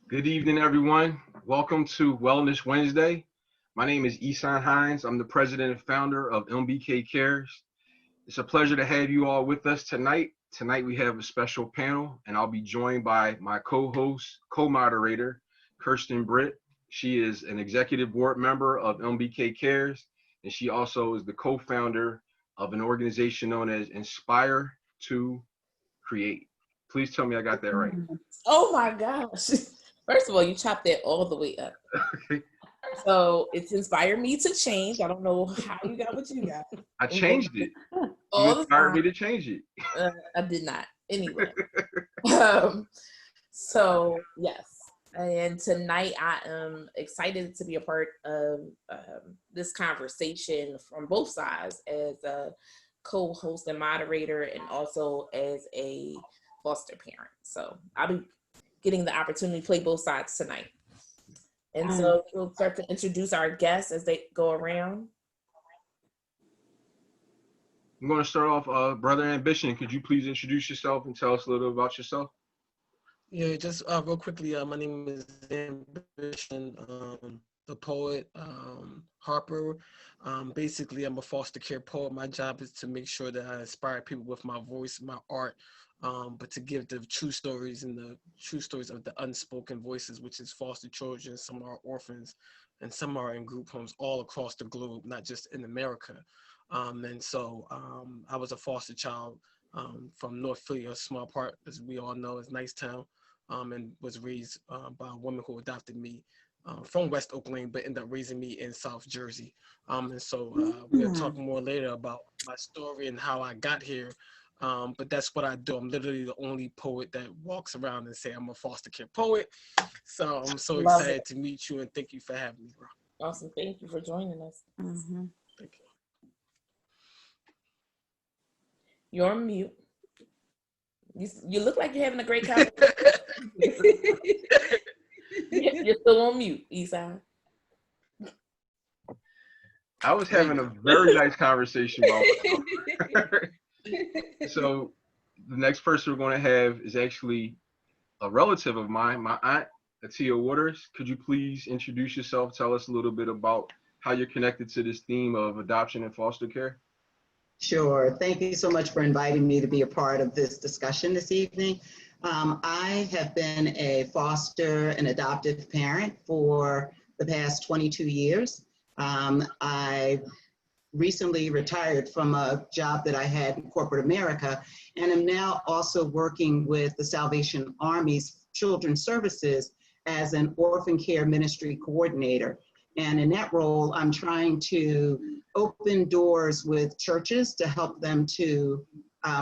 Good evening, everyone. Welcome to Wellness Wednesday. My name is Isan Hines. I'm the president and founder of MBKCares. It's a pleasure to have you all with us tonight. Tonight we have a special panel, and I'll be joined by my co-host, co-moderator, Kirsten Britt. She is an executive board member of MBKCares, and she also is the co-founder of an organization known as Inspire to Create. Please tell me I got that right. Oh my gosh. First of all, you chopped that all the way up. Okay. So it's inspired me to change. I don't know how you got what you got. I changed it. All You the inspired time. me to change it. I did not. Anyway. So yes. And tonight I am excited to be a part of this conversation from both sides as a co-host and moderator and also as a foster parent. So I'll be getting the opportunity to play both sides tonight. And so we'll start to introduce our guests as they go around. I'm going to start off, Brother Ambition. Could you please introduce yourself and tell us a little about yourself? Yeah, just real quickly, my name is Ambition, the poet, Harper. Basically, I'm a foster care poet. My job is to make sure that I inspire people with my voice, my art, but to give the true stories and the true stories of the unspoken voices, which is foster children. Some are orphans, and some are in group homes all across the globe, not just in America. And so I was a foster child from North Philly, a small part, as we all know, is Nicetown, and was raised by a woman who adopted me from West Oak Lane, but ended up raising me in South Jersey. And so we'll talk more later about my story and how I got here. But that's what I do. I'm literally the only poet that walks around and say I'm a foster care poet. So I'm so excited to meet you and thank you for having me, bro. Awesome. Thank you for joining us. Mm-hmm. Thank you. You're on mute. You look like you're having a great conversation. You're still on mute, Isan. I was having a very nice conversation about myself. So the next person we're going to have is actually a relative of mine, my aunt, Atia Waters. Could you please introduce yourself? Tell us a little bit about how you're connected to this theme of adoption and foster care. Sure. Thank you so much for inviting me to be a part of this discussion this evening. I have been a foster and adoptive parent for the past 22 years. I recently retired from a job that I had in corporate America, and am now also working with the Salvation Army's Children's Services as an orphan care ministry coordinator. And in that role, I'm trying to open doors with churches to help them to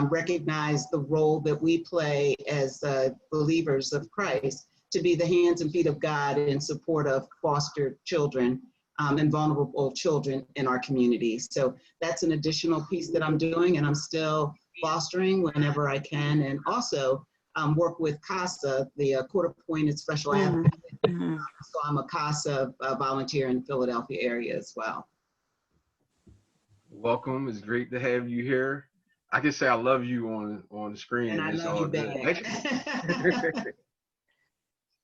recognize the role that we play as believers of Christ, to be the hands and feet of God in support of foster children and vulnerable children in our community. So that's an additional piece that I'm doing, and I'm still fostering whenever I can, and also work with CASA, the court-appointed special advocate. So I'm a CASA volunteer in the Philadelphia area as well. Welcome. It's great to have you here. I can say I love you on the screen. And I love you back.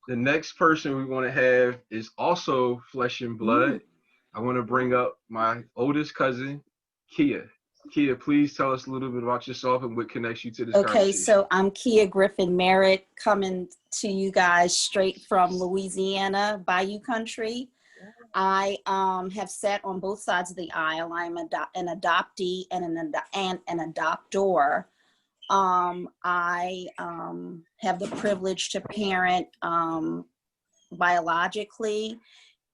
The next person we want to have is also flesh and blood. I want to bring up my oldest cousin, Kia. Kia, please tell us a little bit about yourself and what connects you to this conversation. Okay, so I'm Kia Griffin Merritt, coming to you guys straight from Louisiana, Bayou Country. I have sat on both sides of the aisle. I'm an adoptee and an adoptor. I have the privilege to parent biologically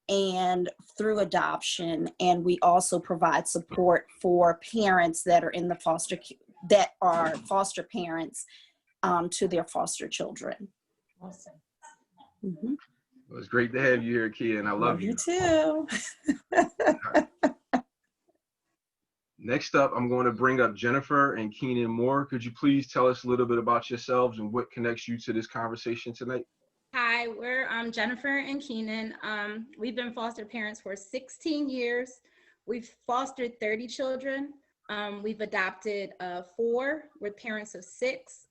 and through adoption, and we also provide support for parents that are in the foster parents to their foster children. Awesome. Mm-hmm. Well, it's great to have you here, Kia, and I love you. You too. Next up, I'm going to bring up Jennifer and Keenan Moore. Could you please tell us a little bit about yourselves and what connects you to this conversation tonight? Hi, we're Jennifer and Keenan. We've been foster parents for 16 years. We've fostered 30 children. We've adopted 4 with parents of 6,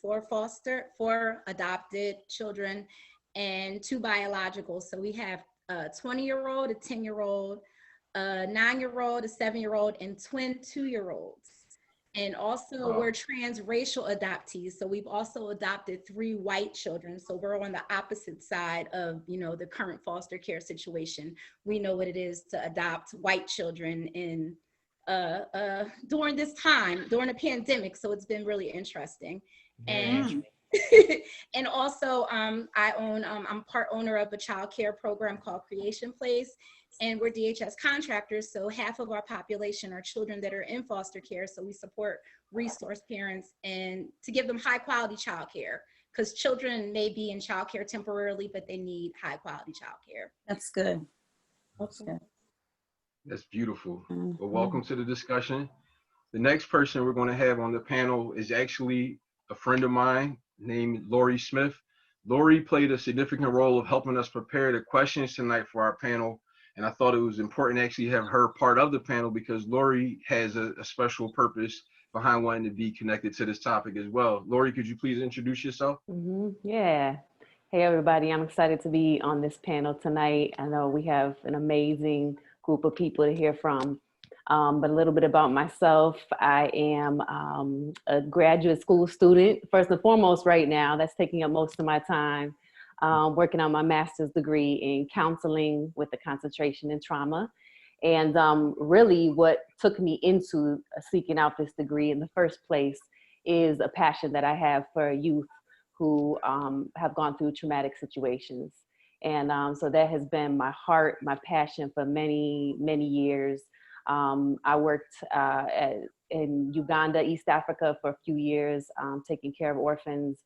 4 adopted children, and 2 biologicals. So we have a 20-year-old, a 10-year-old, a 9-year-old, a 7-year-old, and twin 2-year-olds. And also we're transracial adoptees. So we've also adopted 3 white children. So we're on the opposite side of, the current foster care situation. We know what it is to adopt white children in during this time, during a pandemic. So it's been really interesting. And and also I'm part owner of a child care program called Creation Place, and we're DHS contractors. So half of our population are children that are in foster care. So we support resource parents and to give them high quality child care, because children may be in child care temporarily, but they need high quality child care. That's good. That's good. That's beautiful. Mm-hmm. Well, welcome to the discussion. The next person we're going to have on the panel is actually a friend of mine named Lori Smith. Lori played a significant role of helping us prepare the questions tonight for our panel. And I thought it was important to actually have her part of the panel because Lori has a special purpose behind wanting to be connected to this topic as well. Lori, could you please introduce yourself? Yeah. Hey, everybody. I'm excited to be on this panel tonight. I know we have an amazing group of people to hear from. But a little bit about myself. I am a graduate school student, first and foremost right now. That's taking up most of my time, working on my master's degree in counseling with a concentration in trauma. And really what took me into seeking out this degree in the first place is a passion that I have for youth who have gone through traumatic situations. And so that has been my heart, my passion for many, many years. I worked in Uganda, East Africa for a few years, taking care of orphans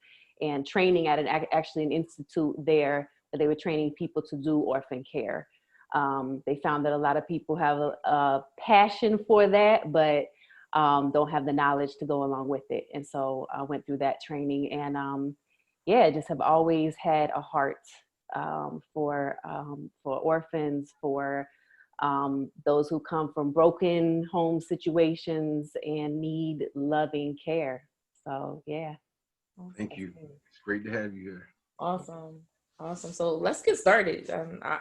and training at actually an institute there where they were training people to do orphan care. They found that a lot of people have a passion for that, but don't have the knowledge to go along with it. And so I went through that training and just have always had a heart for orphans, for those who come from broken home situations and need loving care. So, yeah. Thank you. It's great to have you here. Awesome. So let's get started.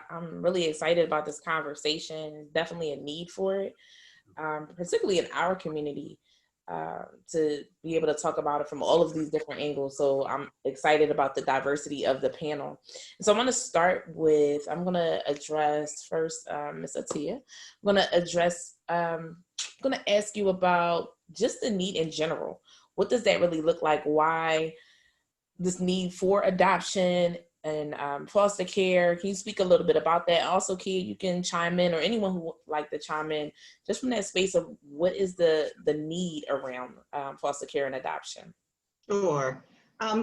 I'm really excited about this conversation. Definitely a need for it, particularly in our community, to be able to talk about it from all of these different angles. So I'm excited about the diversity of the panel. So I'm going to address first, Ms. Atia. I'm going to ask you about just the need in general. What does that really look like? Why this need for adoption and foster care? Can you speak a little bit about that? Also, Kia, you can chime in, or anyone who would like to chime in, just from that space of what is the need around foster care and adoption? Sure.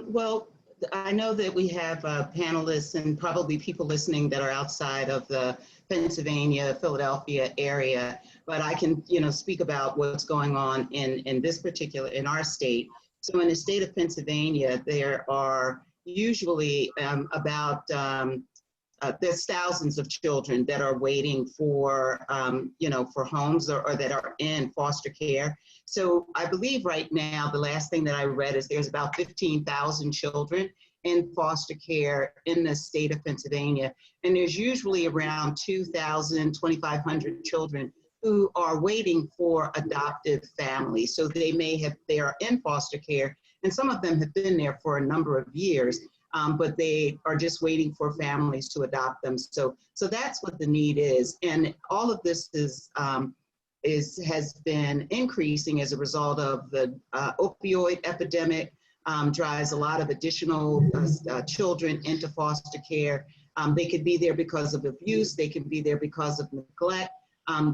Well, I know that we have panelists and probably people listening that are outside of the Pennsylvania, Philadelphia area, but I can, speak about what's going on in our state. So in the state of Pennsylvania, there are usually there's thousands of children that are waiting for, for homes or that are in foster care. So I believe right now, the last thing that I read is there's about 15,000 children in foster care in the state of Pennsylvania. And there's usually around 2,500 children who are waiting for adoptive families. So they are in foster care, and some of them have been there for a number of years, but they are just waiting for families to adopt them. So that's what the need is. And all of this has been increasing as a result of the opioid epidemic, drives a lot of additional children into foster care. They could be there because of abuse. They can be there because of neglect.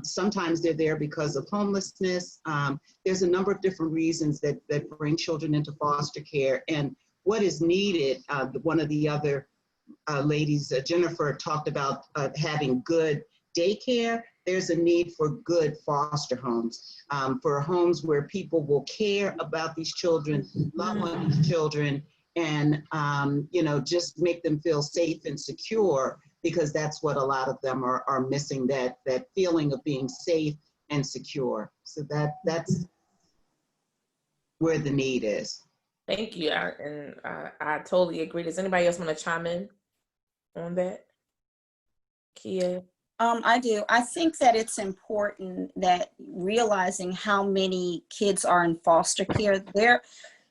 Sometimes they're there because of homelessness. There's a number of different reasons that bring children into foster care. And what is needed, one of the other ladies, Jennifer, talked about having good daycare. There's a need for good foster homes, for homes where people will care about these children, love on these children, and just make them feel safe and secure, because that's what a lot of them are missing, that feeling of being safe and secure. So that's where the need is. Thank you. I totally agree. Does anybody else want to chime in? on that, Kia? I do. I think that it's important that realizing how many kids are in foster care there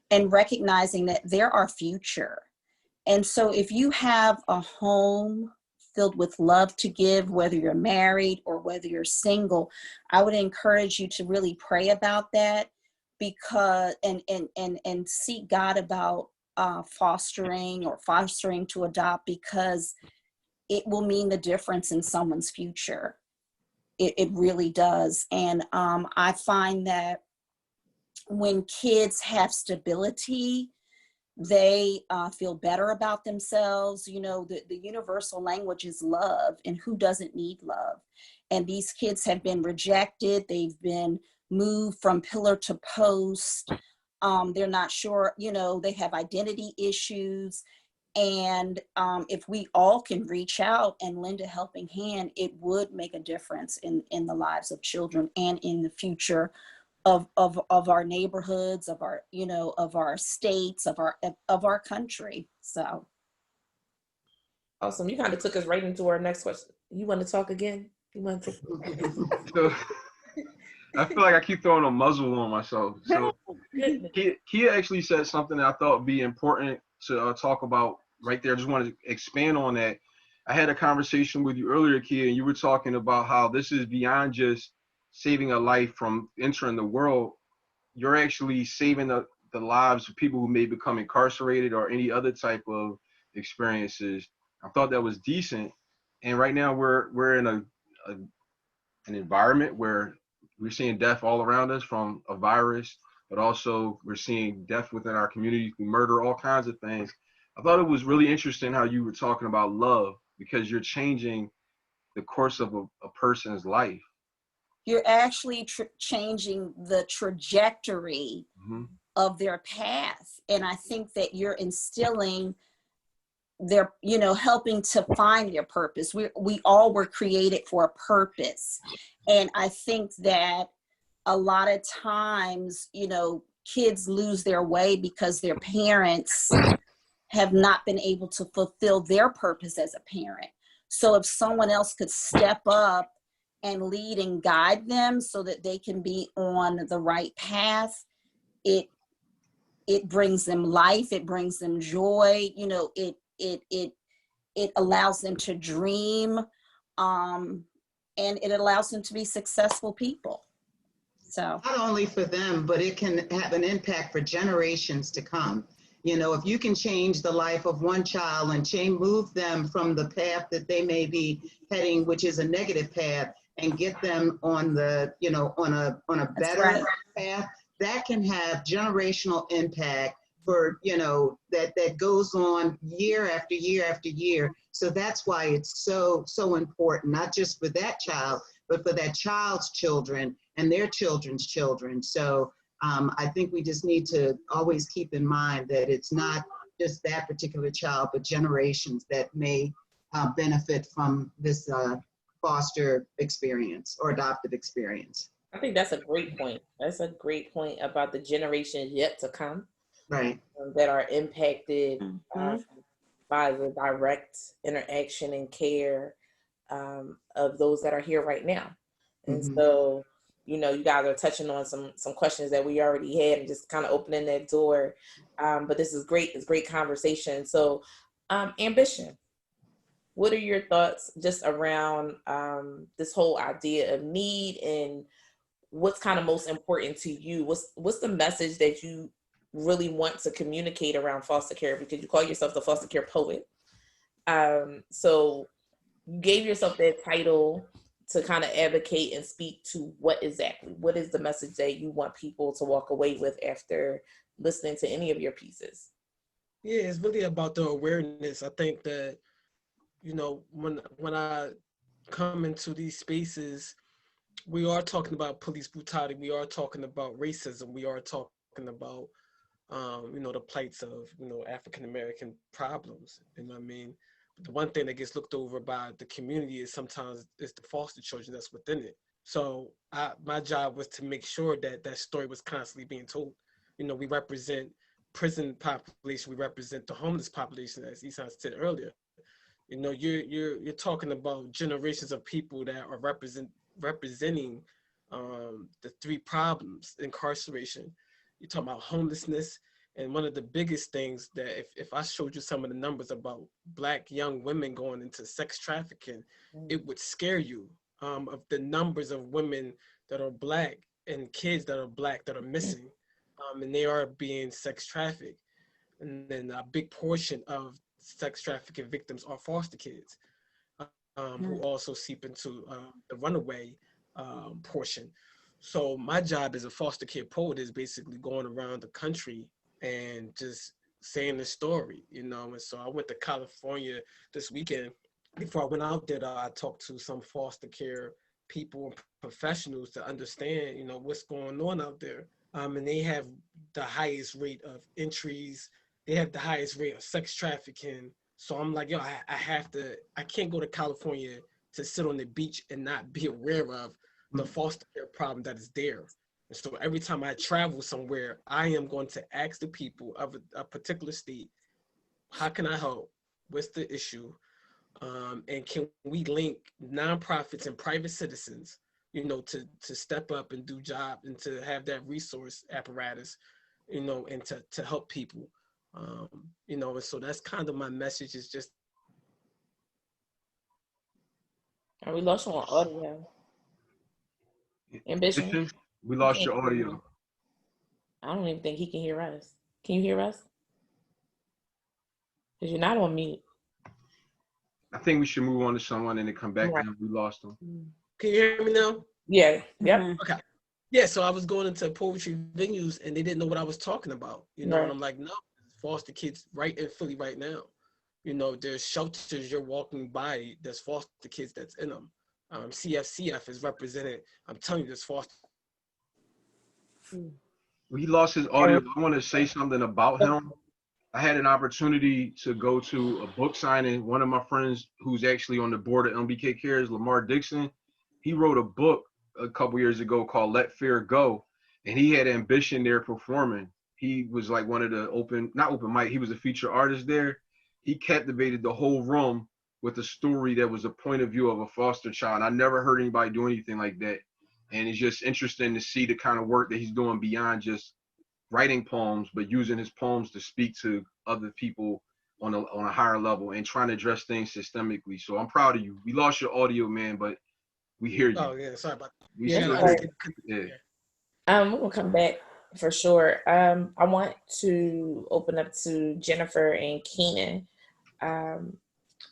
and recognizing that they're our future. And so if you have a home filled with love to give, whether you're married or whether you're single, I would encourage you to really pray about that, because and seek God about fostering to adopt, because it will mean the difference in someone's future. It really does. And I find that when kids have stability, they feel better about themselves. You know, the universal language is love, and who doesn't need love? And these kids have been rejected. They've been moved from pillar to post. They're not sure, you know, they have identity issues. And if we all can reach out and lend a helping hand, it would make a difference in the lives of children and in the future of our neighborhoods, of our, you know, of our states, of our country. So Awesome. You kind of took us right into our next question. You want to talk again? You want to? So I feel like I keep throwing a muzzle on myself. So Kia actually said something that I thought would be important to talk about right there. I just wanted to expand on that. I had a conversation with you earlier, Kia, and you were talking about how this is beyond just saving a life from entering the world. You're actually saving the lives of people who may become incarcerated or any other type of experiences. I thought that was decent. And right now we're in an environment where we're seeing death all around us from a virus, but also we're seeing death within our community through murder, all kinds of things. I thought it was really interesting how you were talking about love, because you're changing the course of a person's life. you're actually changing the trajectory of their path. And I think that you're instilling their, you know, helping to find their purpose. We all were created for a purpose. And I think that a lot of times, you know, kids lose their way because their parents have not been able to fulfill their purpose as a parent. So if someone else could step up and lead and guide them so that they can be on the right path, it brings them life, it brings them joy, you know, it allows them to dream, and it allows them to be successful people. So not only for them, but it can have an impact for generations to come. You know, if you can change the life of one child and move them from the path that they may be heading, which is a negative path, and get them on the, you know, on a better path, that can have generational impact for, you know, that goes on year after year after year. So that's why it's so important, not just for that child, but for that child's children and their children's children. So I think we just need to always keep in mind that it's not just that particular child, but generations that may benefit from this foster experience or adoptive experience. I think that's a great point. That's a great point about the generations yet to come, right? That are impacted by the direct interaction and care of those that are here right now. And so, you know, you guys are touching on some questions that we already had and just kind of opening that door. But this is great. It's great conversation. So ambition. What are your thoughts just around this whole idea of need, and what's kind of most important to you? What's the message that you really want to communicate around foster care? Because you call yourself the foster care poet. So you gave yourself that title to kind of advocate and speak to what is the message that you want people to walk away with after listening to any of your pieces? Yeah, it's really about the awareness. I think that, you know, when I come into these spaces, we are talking about police brutality. We are talking about racism. We are talking about, you know, the plights of, you know, African-American problems. You know what I mean? But the one thing that gets looked over by the community is sometimes it's the foster children that's within it. So my job was to make sure that that story was constantly being told. You know, we represent prison population. We represent the homeless population, as Isan said earlier. You know, you're talking about generations of people that are representing the three problems: incarceration. You're talking about homelessness, and one of the biggest things that if I showed you some of the numbers about Black young women going into sex trafficking, it would scare you, of the numbers of women that are Black and kids that are Black that are missing, and they are being sex trafficked. And then a big portion of sex trafficking victims are foster kids, who also seep into the runaway portion. So my job as a foster care poet is basically going around the country and just saying the story, you know. And so I went to California this weekend. Before I went out there, I talked to some foster care people and professionals to understand, you know, what's going on out there. And they have the highest rate of entries. They have the highest rate of sex trafficking. So I'm like, yo, I can't go to California to sit on the beach and not be aware of the foster care problem that is there. And so every time I travel somewhere, I am going to ask the people of a particular state, how can I help? What's the issue? And can we link nonprofits and private citizens, you know, to step up and do job and to have that resource apparatus, you know, and to help people, you know. And so that's kind of my message, is just. And we lost you on audio. Ambition? We lost your audio. I don't even think he can hear us. Can you hear us? Because you're not on mute. I think we should move on to someone and then come back. Right. And we lost them. Can you hear me now? Yeah. Yep. Okay. Yeah, so I was going into poetry venues and they didn't know what I was talking about, you know. Right. And I'm like, no, foster kids right in Philly right now. You know, there's shelters you're walking by, there's foster kids that's in them. CFCF is represented. I'm telling you, there's foster. He lost his audio. I want to say something about him. I had an opportunity to go to a book signing. One of my friends who's actually on the board of MBKCares, Lamar Dixon, he wrote a book a couple years ago called Let Fear Go. And he had ambition there performing. He was like one of the not open mic, he was a featured artist there. He captivated the whole room with a story that was a point of view of a foster child. I never heard anybody do anything like that. And it's just interesting to see the kind of work that he's doing beyond just writing poems, but using his poems to speak to other people on a higher level and trying to address things systemically. So I'm proud of you. We lost your audio, man, but we hear you. Oh yeah, sorry about that. We Yeah. We're gonna come back for sure. I want to open up to Jennifer and Keenan.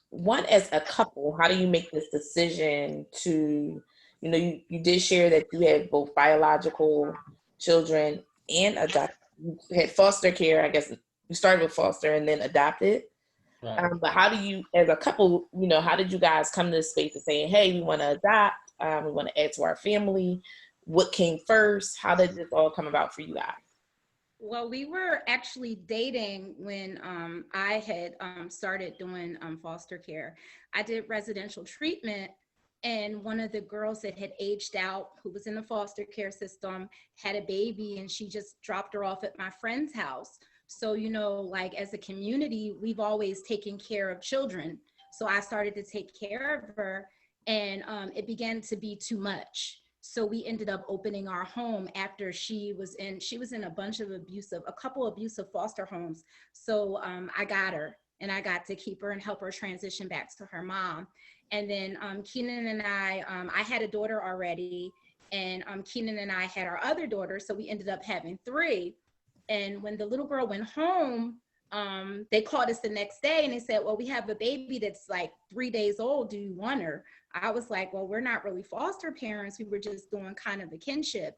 One, as a couple, how do you make this decision to, you know, you did share that you had both biological children and adopted. You had foster care, I guess you started with foster and then adopted. Right. But how do you, as a couple, you know, how did you guys come to this space of saying, hey, we want to adopt, we want to add to our family? What came first? How did this all come about for you guys? Well, we were actually dating when I had started doing foster care. I did residential treatment, and one of the girls that had aged out, who was in the foster care system, had a baby, and she just dropped her off at my friend's house. So, you know, like as a community, we've always taken care of children. So I started to take care of her, and it began to be too much. So we ended up opening our home after she was in a couple abusive foster homes. So I got her, and I got to keep her and help her transition back to her mom. And then Keenan and I had a daughter already, and Keenan and I had our other daughter. So we ended up having 3. And when the little girl went home, they called us the next day and they said, well, we have a baby that's like 3 days old. Do you want her? I was like, well, we're not really foster parents. We were just doing kind of a kinship.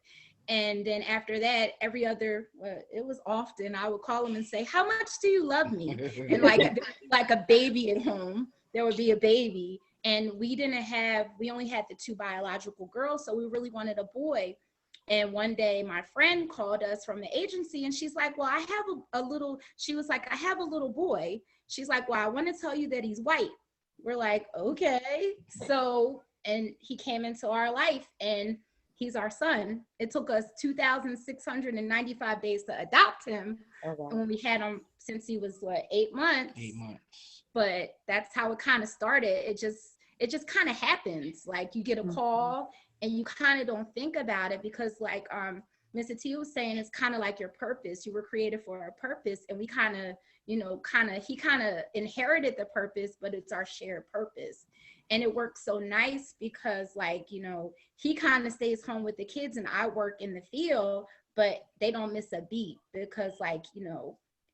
And then after that, it was often I would call them and say, how much do you love me? And like a baby at home, there would be a baby. And we only had the 2 biological girls. So we really wanted a boy. And one day my friend called us from the agency and she's like, well, I have I have a little boy. She's like, well, I want to tell you that he's white. We're like, okay. So, and he came into our life, and He's our son. It took us 2,695 days to adopt him. Okay. And when we had him since he was 8 months. 8 months. But that's how it kind of started. It just kind of happens. Like you get a call and you kind of don't think about it because like Mr. T was saying, it's kind of like your purpose. You were created for a purpose, and we kind of, he kind of inherited the purpose, but it's our shared purpose. And it works so nice because like, he kind of stays home with the kids and I work in the field, but they don't miss a beat because like,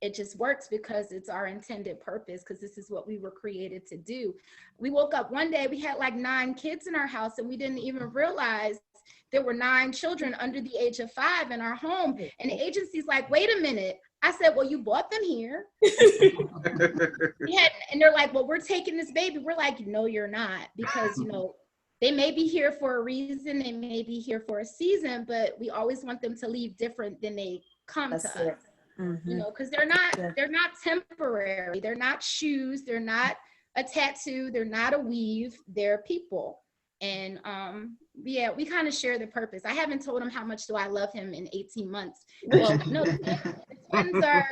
it just works because it's our intended purpose, because this is what we were created to do. We woke up one day, we had like 9 kids in our house and we didn't even realize there were 9 children under the age of 5 in our home. And the agency's like, wait a minute. I said, well, you bought them here. And they're like, well, we're taking this baby. We're like, no, you're not. Because, they may be here for a reason. They may be here for a season, but we always want them to leave different than they come to us. Because they're not temporary. They're not shoes. They're not a tattoo. They're not a weave. They're people. And we kind of share the purpose. I haven't told him how much do I love him in 18 months. Well, no, the twins are.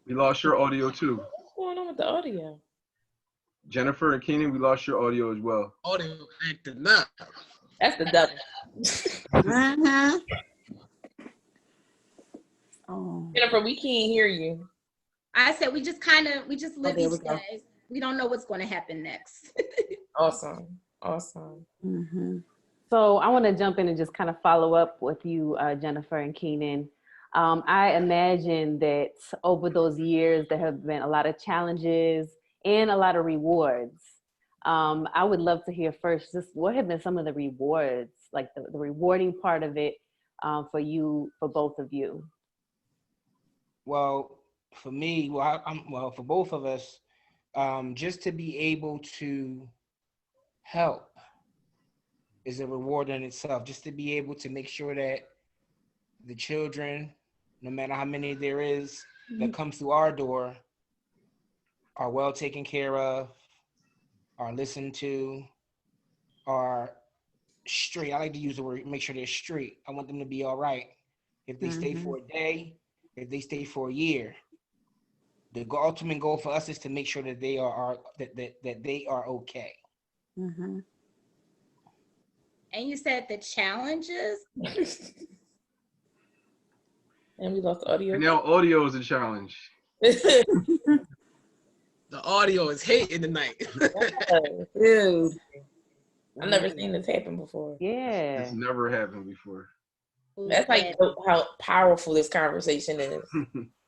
We lost your audio too. What's going on with the audio? Jennifer and Keenan, we lost your audio as well. Audio acting up. That's the devil. Oh. Jennifer, we can't hear you. I said we just live each day. We don't know what's going to happen next. Awesome. So I want to jump in and just kind of follow up with you, Jennifer and Keenan. I imagine that over those years, there have been a lot of challenges and a lot of rewards. I would love to hear first, just what have been some of the rewards, like the rewarding part of it for both of you? Well, for me, for both of us, just to be able to help is a reward in itself. Just to be able to make sure that the children, no matter how many there is that comes through our door, are well taken care of, are listened to, are straight. I like to use the word, make sure they're straight. I want them to be all right. If they stay for a day, if they stay for a year, the ultimate goal for us is to make sure that they are that they are okay. And you said the challenges. And we lost audio. And now audio is a challenge. The audio is hating tonight. Dude, I've never seen this happen before. Yeah. It's never happened before. That's like how powerful this conversation is.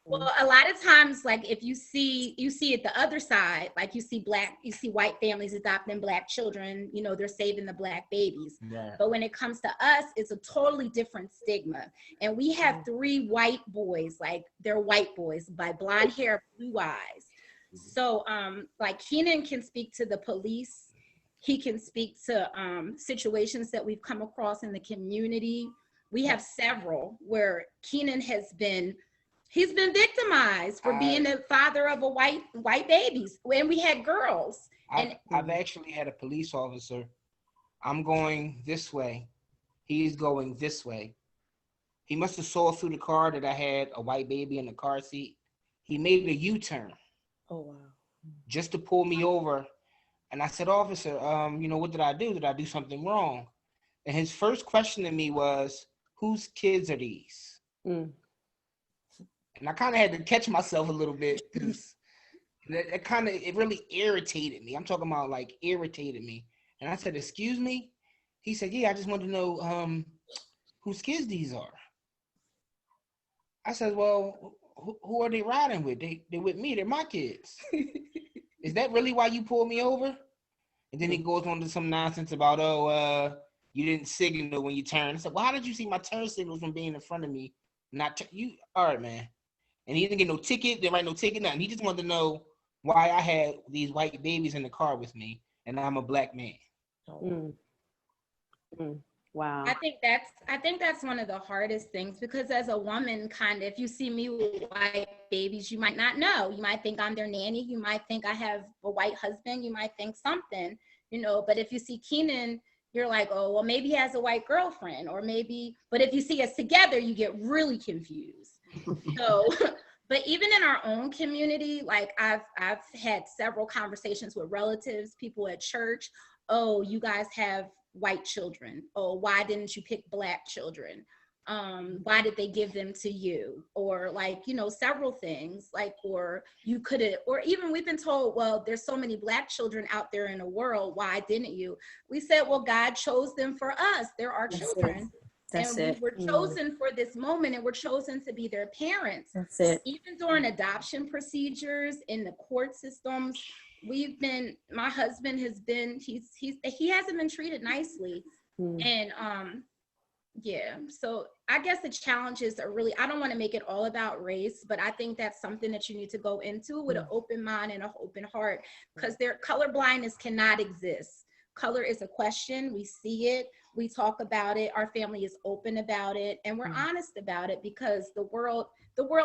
Well, a lot of times, like if you see it the other side, like you see white families adopting black children, they're saving the black babies. Right. But when it comes to us, it's a totally different stigma. And we have 3 white boys, like they're white boys, by blonde hair, blue eyes. So like Keenan can speak to the police. He can speak to situations that we've come across in the community. We have several where Keenan he's been victimized for being the father of a white babies when we had girls. I've actually had a police officer. I'm going this way. He's going this way. He must have saw through the car that I had a white baby in the car seat. He made a U-turn. Oh, wow. Just to pull me over. And I said, officer, what did I do? Did I do something wrong? And his first question to me was, whose kids are these? And I kind of had to catch myself a little bit because it really irritated me. I'm talking about like irritated me. And I said, excuse me? He said, yeah, I just wanted to know whose kids these are. I said, well, who are they riding with? They're with me. They're my kids. Is that really why you pulled me over? And then he goes on to some nonsense about, you didn't signal when you turned. I said, well, how did you see my turn signals from being in front of me? All right, man. And he didn't get no ticket. Didn't write no ticket, nothing. He just wanted to know why I had these white babies in the car with me, and I'm a black man. Wow. I think that's one of the hardest things, because as a woman, kind of, if you see me with white babies, you might not know. You might think I'm their nanny. You might think I have a white husband. You might think something. but if you see Keenan, you're like, oh, well, maybe he has a white girlfriend, or maybe, but if you see us together, you get really confused. So, but even in our own community, like I've had several conversations with relatives, people at church. Oh, you guys have white children. Oh, why didn't you pick Black children? Why did they give them to you? Or like, several things like, or you could have, or even we've been told, well, there's so many Black children out there in the world. Why didn't you? We said, well, God chose them for us. They're our children. That's and it. we were chosen for this moment, and we're chosen to be their parents. That's it. Even during adoption procedures in the court systems, my husband has been, he hasn't been treated nicely. And yeah, so I guess the challenges are really, I don't want to make it all about race, but I think that's something that you need to go into with an open mind and an open heart, because color blindness cannot exist. Color is a question. We see it. We talk about it. Our family is open about it, and we're honest about it, because the world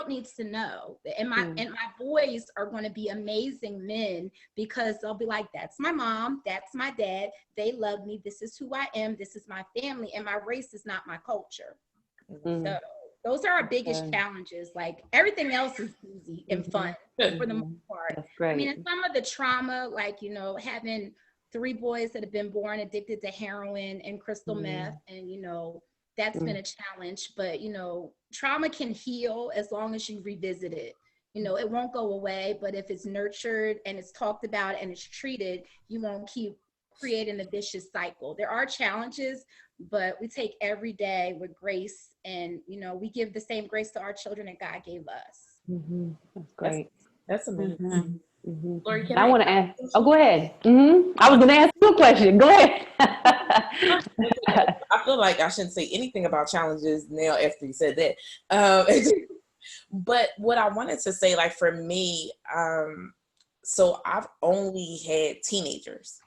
needs to know. And my boys are going to be amazing men, because they'll be like, that's my mom, that's my dad. They love me. This is who I am. This is my family, and my race is not my culture. So those are our biggest challenges. Like everything else is easy and fun for the most part. That's great. I mean, and some of the trauma, like, having 3 boys that have been born addicted to heroin and crystal meth, and that's been a challenge. But trauma can heal as long as you revisit it. It won't go away, but if it's nurtured and it's talked about and it's treated, you won't keep creating a vicious cycle. There are challenges, but we take every day with grace, and we give the same grace to our children that God gave us. That's great. That's amazing. Lori, I want to ask. Oh, go ahead. I was going to ask you a question. Go ahead. I feel like I shouldn't say anything about challenges now after you said that. But what I wanted to say, like for me, so I've only had teenagers.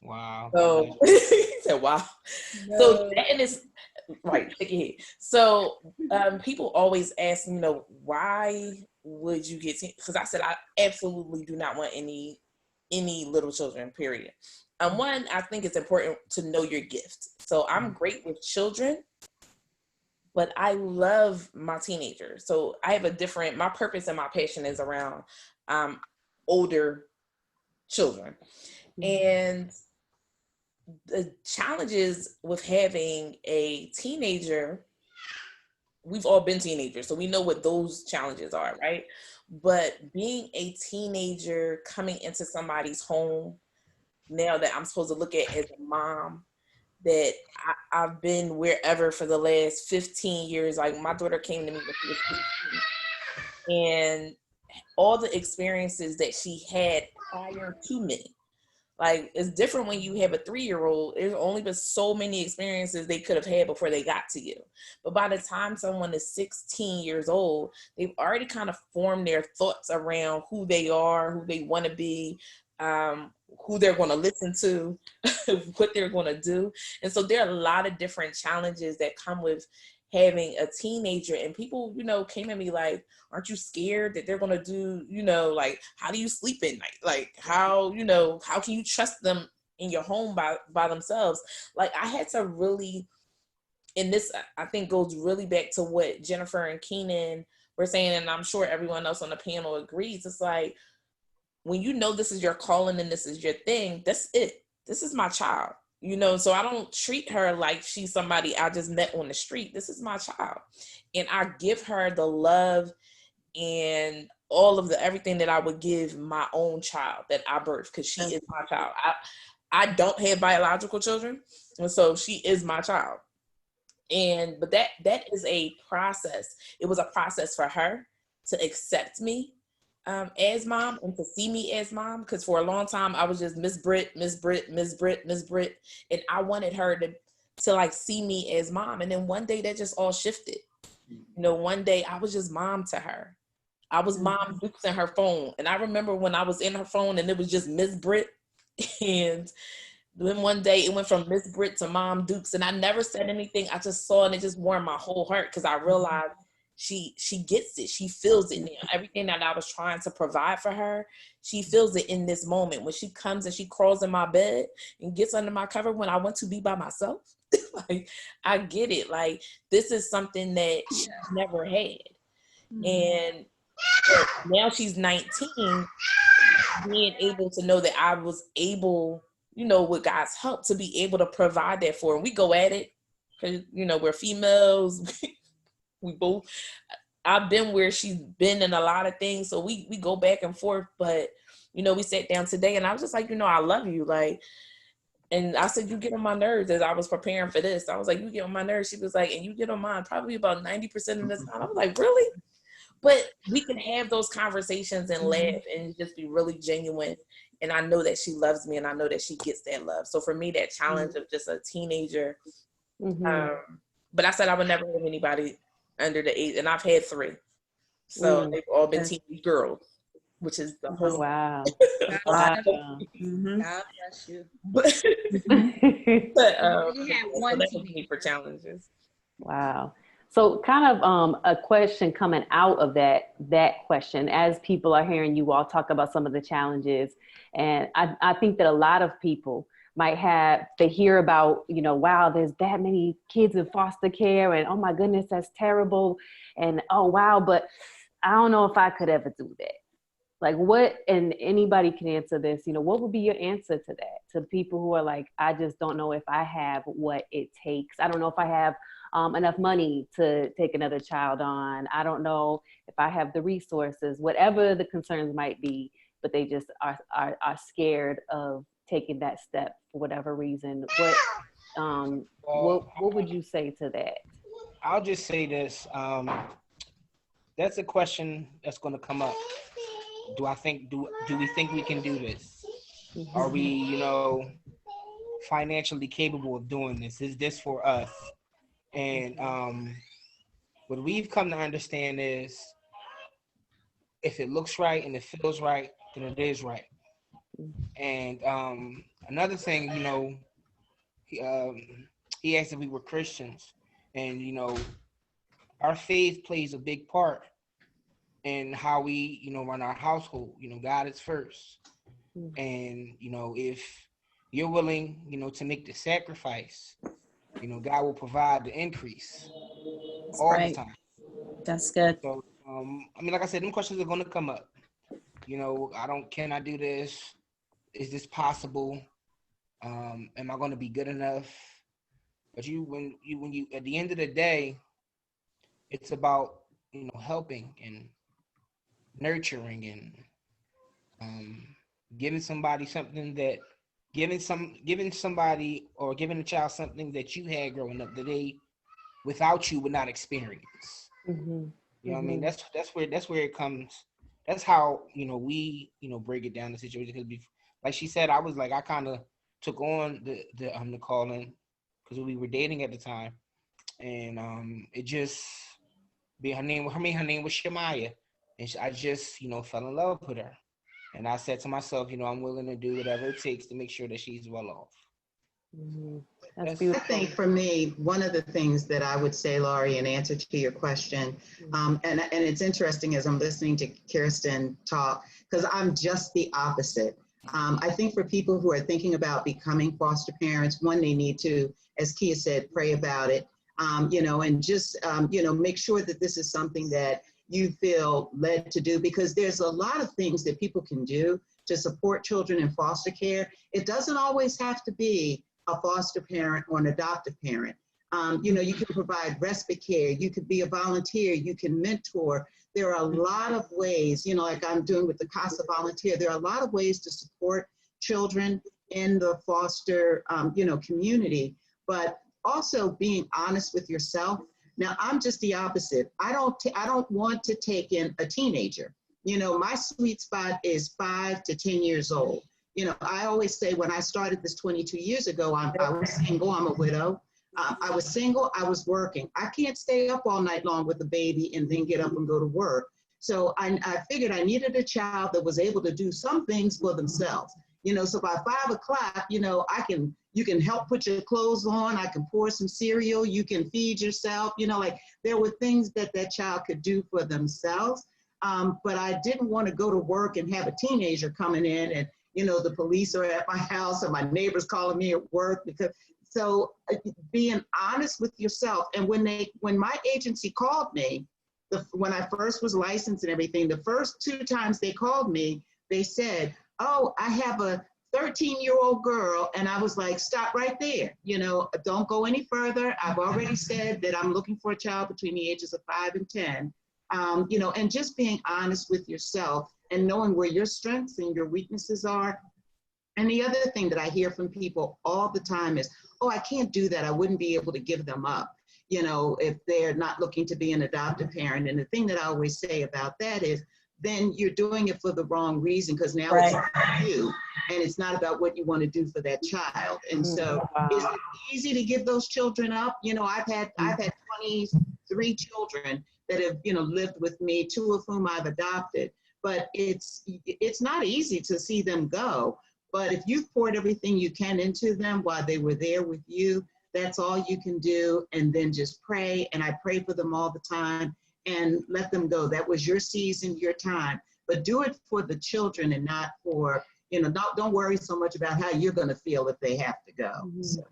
Wow. So he said, wow. No. So that is right. Shake your head. So people always ask, why would you get because I said I absolutely do not want any little children, period. One, I think it's important to know your gift. So I'm great with children, but I love my teenagers. So I have my purpose and my passion is around older children. And the challenges with having a teenager, we've all been teenagers, so we know what those challenges are, right? But being a teenager coming into somebody's home now that I'm supposed to look at as a mom, that I've been wherever for the last 15 years. Like my daughter came to me when she was 15, and all the experiences that she had prior to me. Like, it's different when you have a 3-year-old. There's only been so many experiences they could have had before they got to you. But by the time someone is 16 years old, they've already kind of formed their thoughts around who they are, who they want to be, who they're going to listen to, what they're going to do. And so there are a lot of different challenges that come with having a teenager. And people, came at me like, aren't you scared that they're going to do, like, how do you sleep at night? Like, how can you trust them in your home by themselves? Like, I had to really, and this, I think, goes really back to what Jennifer and Keenan were saying, and I'm sure everyone else on the panel agrees. It's like, when this is your calling and this is your thing, that's it. This is my child. So I don't treat her like she's somebody I just met on the street. This is my child. And I give her the love and all of everything that I would give my own child that I birthed, because she is my child. I don't have biological children, and so she is my child. But that is a process. It was a process for her to accept me as mom and to see me as mom, because for a long time I was just Miss Britt, and I wanted her to like see me as mom. And then one day that just all shifted. One day I was just mom to her. I was Mom Dukes in her phone, and I remember when I was in her phone and it was just Miss Britt, and then one day it went from Miss Britt to Mom Dukes, and I never said anything. I just saw, and it just warmed my whole heart, because I realized she gets it. She feels it now. Everything that I was trying to provide for her, she feels it in this moment. When she comes and she crawls in my bed and gets under my cover when I want to be by myself, like, I get it. Like, this is something that she never had. And now she's 19, being able to know that I was able, you know, with God's help, to be able to provide that for her. And we go at it because, you know, we're females. We both, I've been where she's been in a lot of things. So we go back and forth. But, you know, we sat down today and I was just like, you know, I love you. Like, and I said, you get on my nerves. As I was preparing for this, I was like, you get on my nerves. She was like, and you get on mine probably about 90% of the time. I was like, really? But we can have those conversations and laugh and just be really genuine. And I know that she loves me and I know that she gets that love. So for me, that challenge of just a teenager, but I said I would never have anybody under the age, and I've had 3. So they've all been teenage girls, which is the whole. Oh, wow. God bless you. But You had so one that was me for challenges. Wow. So kind of a question coming out of that question, as people are hearing you all talk about some of the challenges, and I think that a lot of people they hear about, you know, wow, there's that many kids in foster care, and oh my goodness, that's terrible, and oh wow, but I don't know if I could ever do that. Like, what, and anybody can answer this, you know, what would be your answer to that, to people who are like, I just don't know if I have what it takes. I don't know if I have enough money to take another child on. I don't know if I have the resources, whatever the concerns might be, but they just are scared of taking that step for whatever reason. What would you say to that? I'll just say this. That's a question that's going to come up. Do we think we can do this? Are we, you know, financially capable of doing this? Is this for us? And what we've come to understand is, if it looks right and it feels right, then it is right. And another thing, you know, he asked if we were Christians, and you know, our faith plays a big part in how we, you know, run our household. You know, God is first, and you know, if you're willing, you know, to make the sacrifice, you know, God will provide the increase all the time. That's good. So, I mean, like I said, them questions are going to come up. You know, can I do this? Is this possible? Am I going to be good enough? But when you, at the end of the day, it's about, you know, helping and nurturing and giving somebody something that, giving somebody or giving a child something that you had growing up that they, without you, would not experience. You know what I mean? That's where it comes. That's how, you know, we, you know, break it down, the situation. Because like she said, I was like, I kind of took on the calling because we were dating at the time, and it just her name was Shemaya, and I just, you know, fell in love with her, and I said to myself, you know, I'm willing to do whatever it takes to make sure that she's well off. That's beautiful. I think for me, one of the things that I would say, Laurie, in answer to your question, and it's interesting as I'm listening to Kirsten talk, because I'm just the opposite. I think for people who are thinking about becoming foster parents, one, they need to, as Kia said, pray about it, you know, and just, you know, make sure that this is something that you feel led to do, because there's a lot of things that people can do to support children in foster care. It doesn't always have to be a foster parent or an adoptive parent. You know, you can provide respite care, you could be a volunteer, you can mentor. There are a lot of ways, you know, like I'm doing with the CASA volunteer, there are a lot of ways to support children in the foster, you know, community, but also being honest with yourself. Now, I'm just the opposite. I don't want to take in a teenager. You know, my sweet spot is 5 to 10 years old. You know, I always say when I started this 22 years ago, I was single, I'm a widow. I was single, I was working. I can't stay up all night long with a baby and then get up and go to work. So I figured I needed a child that was able to do some things for themselves. You know, so by 5 o'clock, you know, I can you can help put your clothes on. I can pour some cereal. You can feed yourself. You know, like there were things that that child could do for themselves. But I didn't want to go to work and have a teenager coming in and, you know, the police are at my house and my neighbors calling me at work because, so being honest with yourself. And when my agency called me, when I first was licensed and everything, the first 2 times they called me, they said, oh, I have a 13-year-old girl. And I was like, stop right there. You know, don't go any further. I've already said that I'm looking for a child between the ages of 5 and 10. You know, and just being honest with yourself and knowing where your strengths and your weaknesses are. And the other thing that I hear from people all the time is, oh, I can't do that. I wouldn't be able to give them up, you know, if they're not looking to be an adoptive parent. And the thing that I always say about that is, then you're doing it for the wrong reason, because now it's about you and it's not about what you want to do for that child. And so is it easy to give those children up? You know, I've had 23 children that have, you know, lived with me, 2 of whom I've adopted, but it's not easy to see them go. But if you've poured everything you can into them while they were there with you, that's all you can do. And then just pray. And I pray for them all the time and let them go. That was your season, your time, but do it for the children and not for, you know, don't worry so much about how you're going to feel if they have to go. So.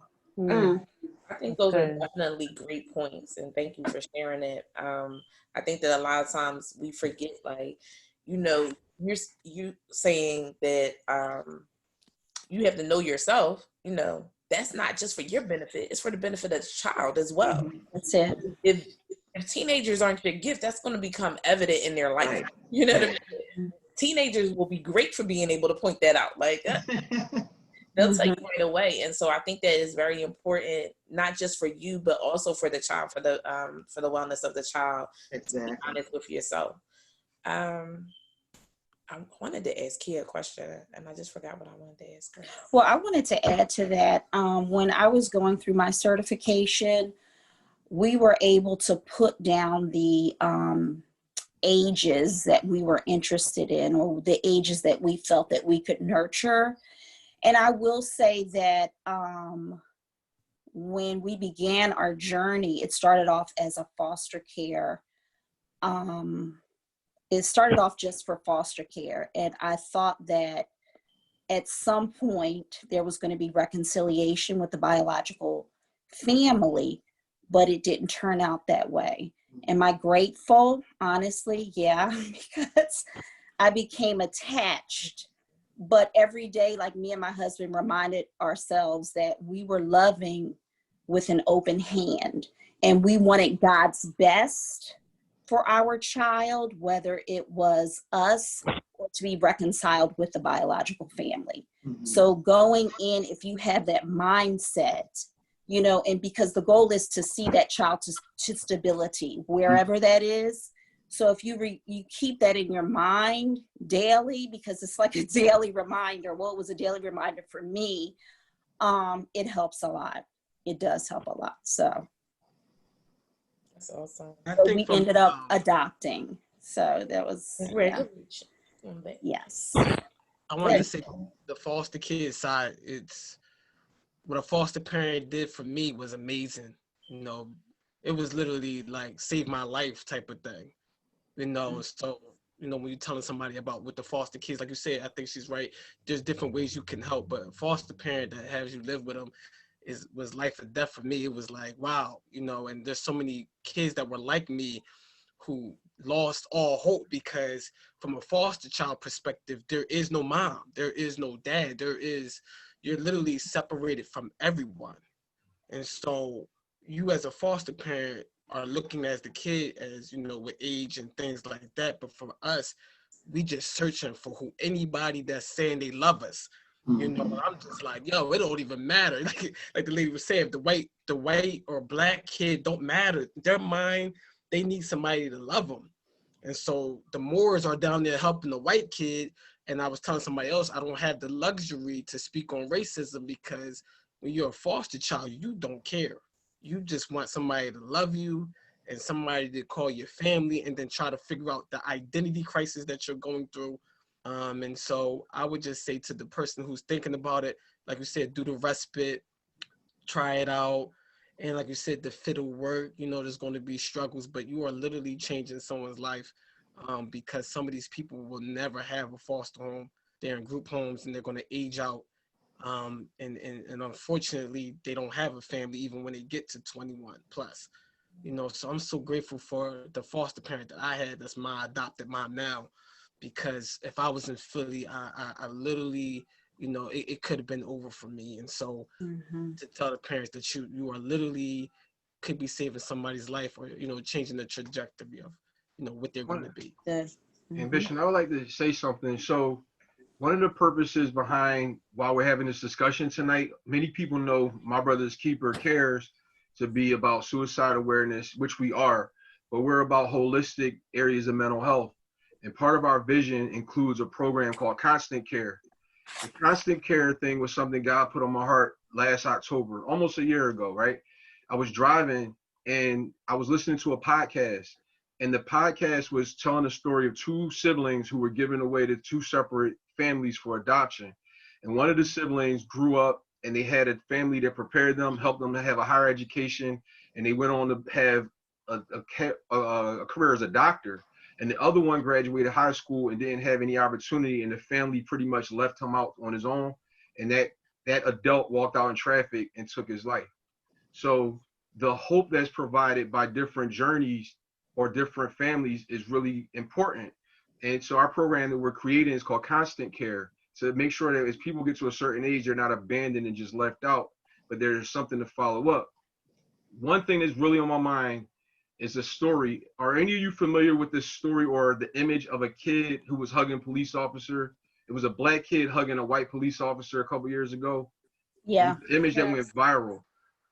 I think those are definitely great points, and thank you for sharing it. I think that a lot of times we forget, like, you know, you saying that you have to know yourself. You know, that's not just for your benefit; it's for the benefit of the child as well. That's it. If teenagers aren't your gift, that's going to become evident in their life. You know what I mean? Teenagers will be great for being able to point that out. Like, they'll tell you right away. And so I think that is very important, not just for you, but also for the child, for the wellness of the child. Exactly. To be honest with yourself. I wanted to ask Kia a question, and I just forgot what I wanted to ask her. Well, I wanted to add to that. When I was going through my certification, we were able to put down the ages that we were interested in, or the ages that we felt that we could nurture. And I will say that when we began our journey, it started off as a foster care. It started off just for foster care. And I thought that at some point there was going to be reconciliation with the biological family, but it didn't turn out that way. Am I grateful? Honestly, yeah, because I became attached. But every day, like me and my husband reminded ourselves that we were loving with an open hand, and we wanted God's best for our child, whether it was us or to be reconciled with the biological family. So going in, if you have that mindset, you know, and because the goal is to see that child to stability, wherever that is. So if you keep that in your mind daily, because it's like a daily reminder. Well, it was a daily reminder for me. It helps a lot. It does help a lot. So that's awesome. So we ended up adopting. So that was yes. I wanted to say the foster kid side. It's what a foster parent did for me was amazing. You know, it was literally like save my life type of thing. You know, so, you know, when you're telling somebody about with the foster kids, like you said, I think she's right. There's different ways you can help, but a foster parent that has you live with them was life or death for me. It was like, wow, you know, and there's so many kids that were like me who lost all hope because from a foster child perspective, there is no mom, there is no dad, you're literally separated from everyone. And so you as a foster parent are looking at the kid as, you know, with age and things like that. But for us, we just searching for anybody that's saying they love us. You know, I'm just like, yo, it don't even matter. Like the lady was saying, the white or black kid don't matter. Their mind, they need somebody to love them. And so the Moors are down there helping the white kid. And I was telling somebody else, I don't have the luxury to speak on racism because when you're a foster child, you don't care. You just want somebody to love you and somebody to call your family and then try to figure out the identity crisis that you're going through. And so I would just say to the person who's thinking about it, like you said, do the respite, try it out. And like you said, the fit will work. You know, there's going to be struggles, but you are literally changing someone's life, because some of these people will never have a foster home. They're in group homes and they're going to age out. And unfortunately, they don't have a family even when they get to 21 plus. You know, so I'm so grateful for the foster parent that I had that's my adopted mom now, because if I was in Philly, I literally, you know, it could have been over for me. And so to tell the parents that you are literally could be saving somebody's life, or, you know, changing the trajectory of, you know, what they're going to be. Ambition, I would like to say something. So one of the purposes behind why we're having this discussion tonight, many people know My Brother's Keeper cares to be about suicide awareness, which we are, but we're about holistic areas of mental health. And part of our vision includes a program called Constant Care. The Constant Care thing was something God put on my heart last October, almost a year ago, right? I was driving and I was listening to a podcast, and the podcast was telling the story of two siblings who were given away to two separate families for adoption. And one of the siblings grew up and they had a family that prepared them, helped them to have a higher education, and they went on to have a career as a doctor. And the other one graduated high school and didn't have any opportunity, and the family pretty much left him out on his own. And that adult walked out in traffic and took his life. So the hope that's provided by different journeys or different families is really important. And so our program that we're creating is called Constant Care, to make sure that as people get to a certain age, they're not abandoned and just left out, but there's something to follow up. One thing that's really on my mind is a story. Are any of you familiar with this story or the image of a kid who was hugging a police officer? It was a black kid hugging a white police officer a couple years ago. Yeah. The image that went viral.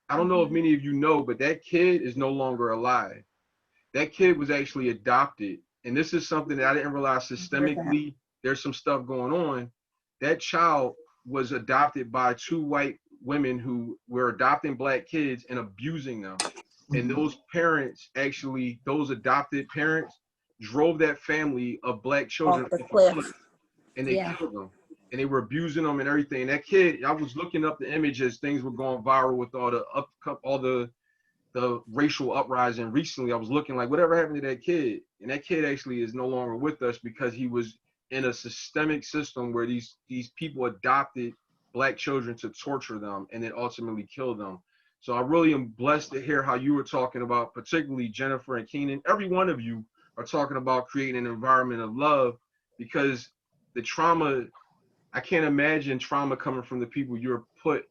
I don't know if many of you know, but that kid is no longer alive. That kid was actually adopted. And this is something that I didn't realize systemically. There's some stuff going on. That child was adopted by two white women who were adopting black kids and abusing them. And those parents, actually, those adopted parents, drove that family of black children Off the cliff. and they killed them. And they were abusing them and everything. And that kid, I was looking up the images, things were going viral with all the racial uprising recently. I was looking like, whatever happened to that kid? And that kid actually is no longer with us because he was in a systemic system where these people adopted black children to torture them and then ultimately kill them. So I really am blessed to hear how you were talking about, particularly Jennifer and Keenan. Every one of you are talking about creating an environment of love, because the trauma, I can't imagine trauma coming from the people you're put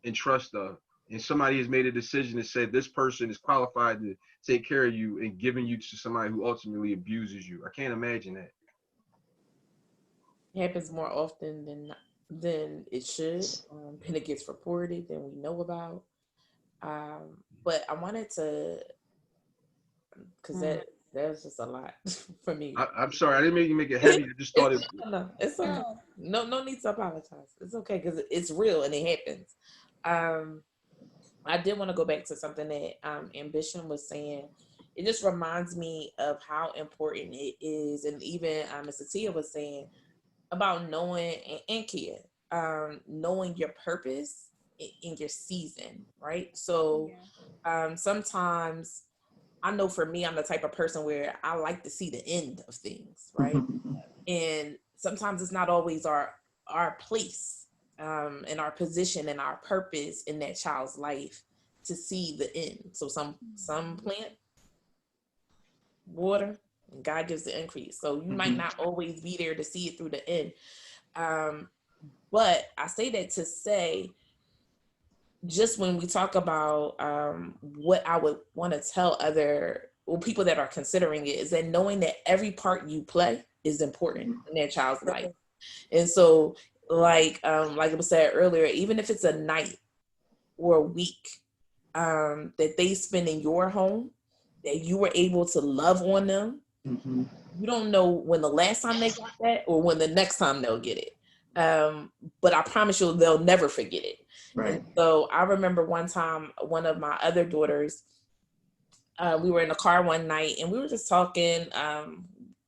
in trust of. And somebody has made a decision and said, this person is qualified to take care of you, and giving you to somebody who ultimately abuses you. I can't imagine that. It happens more often than it should, and it gets reported than we know about. But I wanted to, because that's just a lot for me. I'm sorry, I didn't mean to make it heavy. I just thought it. No, it's okay. No need to apologize. It's okay, because it's real and it happens. I did want to go back to something that Ambition was saying. It just reminds me of how important it is, and even Mr. Tia was saying about knowing and Kia, knowing your purpose in your season, right? So sometimes, I know for me, I'm the type of person where I like to see the end of things, right? And sometimes it's not always our place and our position and our purpose in that child's life to see the end. So some plant water, and God gives the increase. So you might not always be there to see it through the end. But I say that to say, just when we talk about what I would want to tell people that are considering it, is that knowing that every part you play is important in their child's life. And so like it was said earlier, even if it's a night or a week that they spend in your home, that you were able to love on them, you don't know when the last time they got that or when the next time they'll get it. But I promise you, they'll never forget it. Right. And so I remember one time, one of my other daughters, we were in the car one night and we were just talking.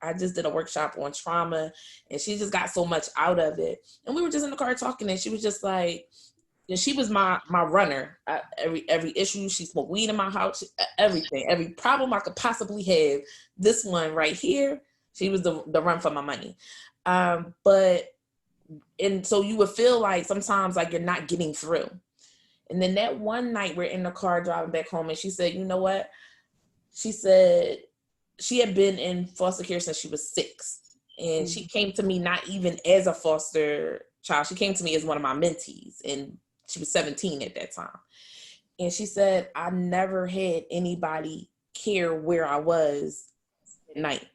I just did a workshop on trauma, and she just got so much out of it. And we were just in the car talking, and she was just like, and she was my runner. Every issue, she smoked weed in my house, everything, every problem I could possibly have. This one right here, she was the run for my money. And so you would feel like sometimes like you're not getting through. And then that one night we're in the car driving back home, and she said, you know what? She said she had been in foster care since she was 6. And she came to me not even as a foster child. She came to me as one of my mentees, and she was 17 at that time. And she said, I never had anybody care where I was at night.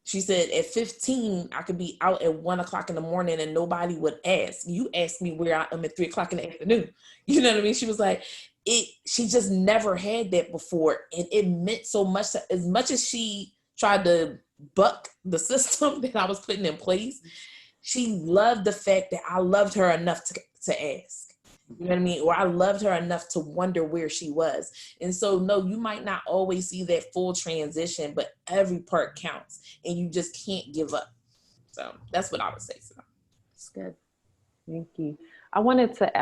She said at 15, I could be out at 1 o'clock in the morning and nobody would ask. You ask me where I am at 3 o'clock in the afternoon. You know what I mean? She was like, she just never had that before. And it meant so much. As much as she tried to buck the system that I was putting in place, she loved the fact that I loved her enough to ask. You know what I mean? Or I loved her enough to wonder where she was. And so, no, you might not always see that full transition, but every part counts, and you just can't give up. So that's what I would say. So that's good. Thank you. I wanted to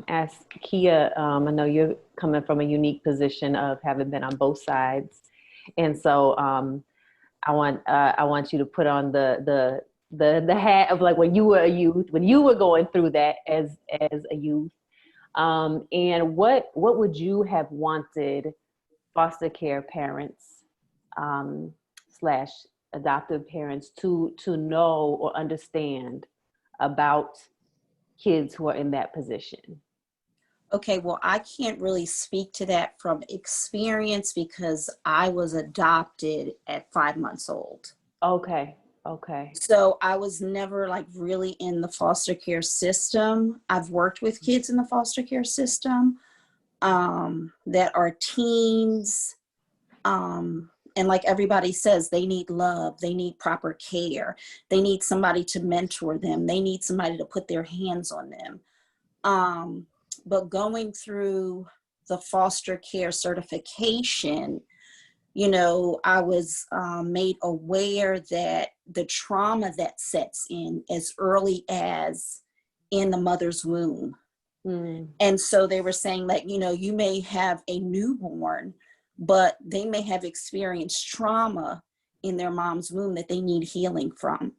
ask Kia, I know you're coming from a unique position of having been on both sides. And so I want you to put on the hat of like when you were a youth, when you were going through that as a youth. And what would you have wanted foster care parents / adoptive parents to know or understand about kids who are in that position? Okay, well, I can't really speak to that from experience because I was adopted at 5 months old. Okay. So I was never like really in the foster care system. I've worked with kids in the foster care system that are teens. And like everybody says, they need love. They need proper care. They need somebody to mentor them. They need somebody to put their hands on them. But going through the foster care certification, you know, I was made aware that the trauma that sets in as early as in the mother's womb. And so they were saying that, you know, you may have a newborn, but they may have experienced trauma in their mom's womb that they need healing from.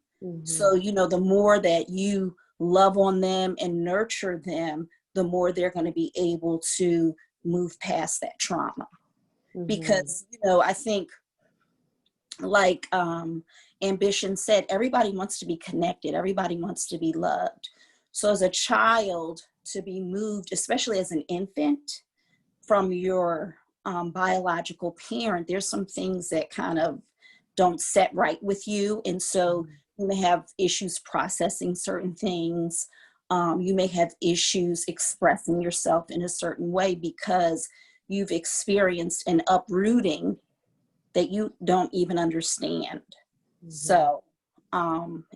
So, you know, the more that you love on them and nurture them, the more they're going to be able to move past that trauma. Because, you know, I think like Ambition said, everybody wants to be connected. Everybody wants to be loved. So as a child, to be moved, especially as an infant, from your biological parent, there's some things that kind of don't set right with you. And so you may have issues processing certain things. You may have issues expressing yourself in a certain way because you've experienced an uprooting that you don't even understand. So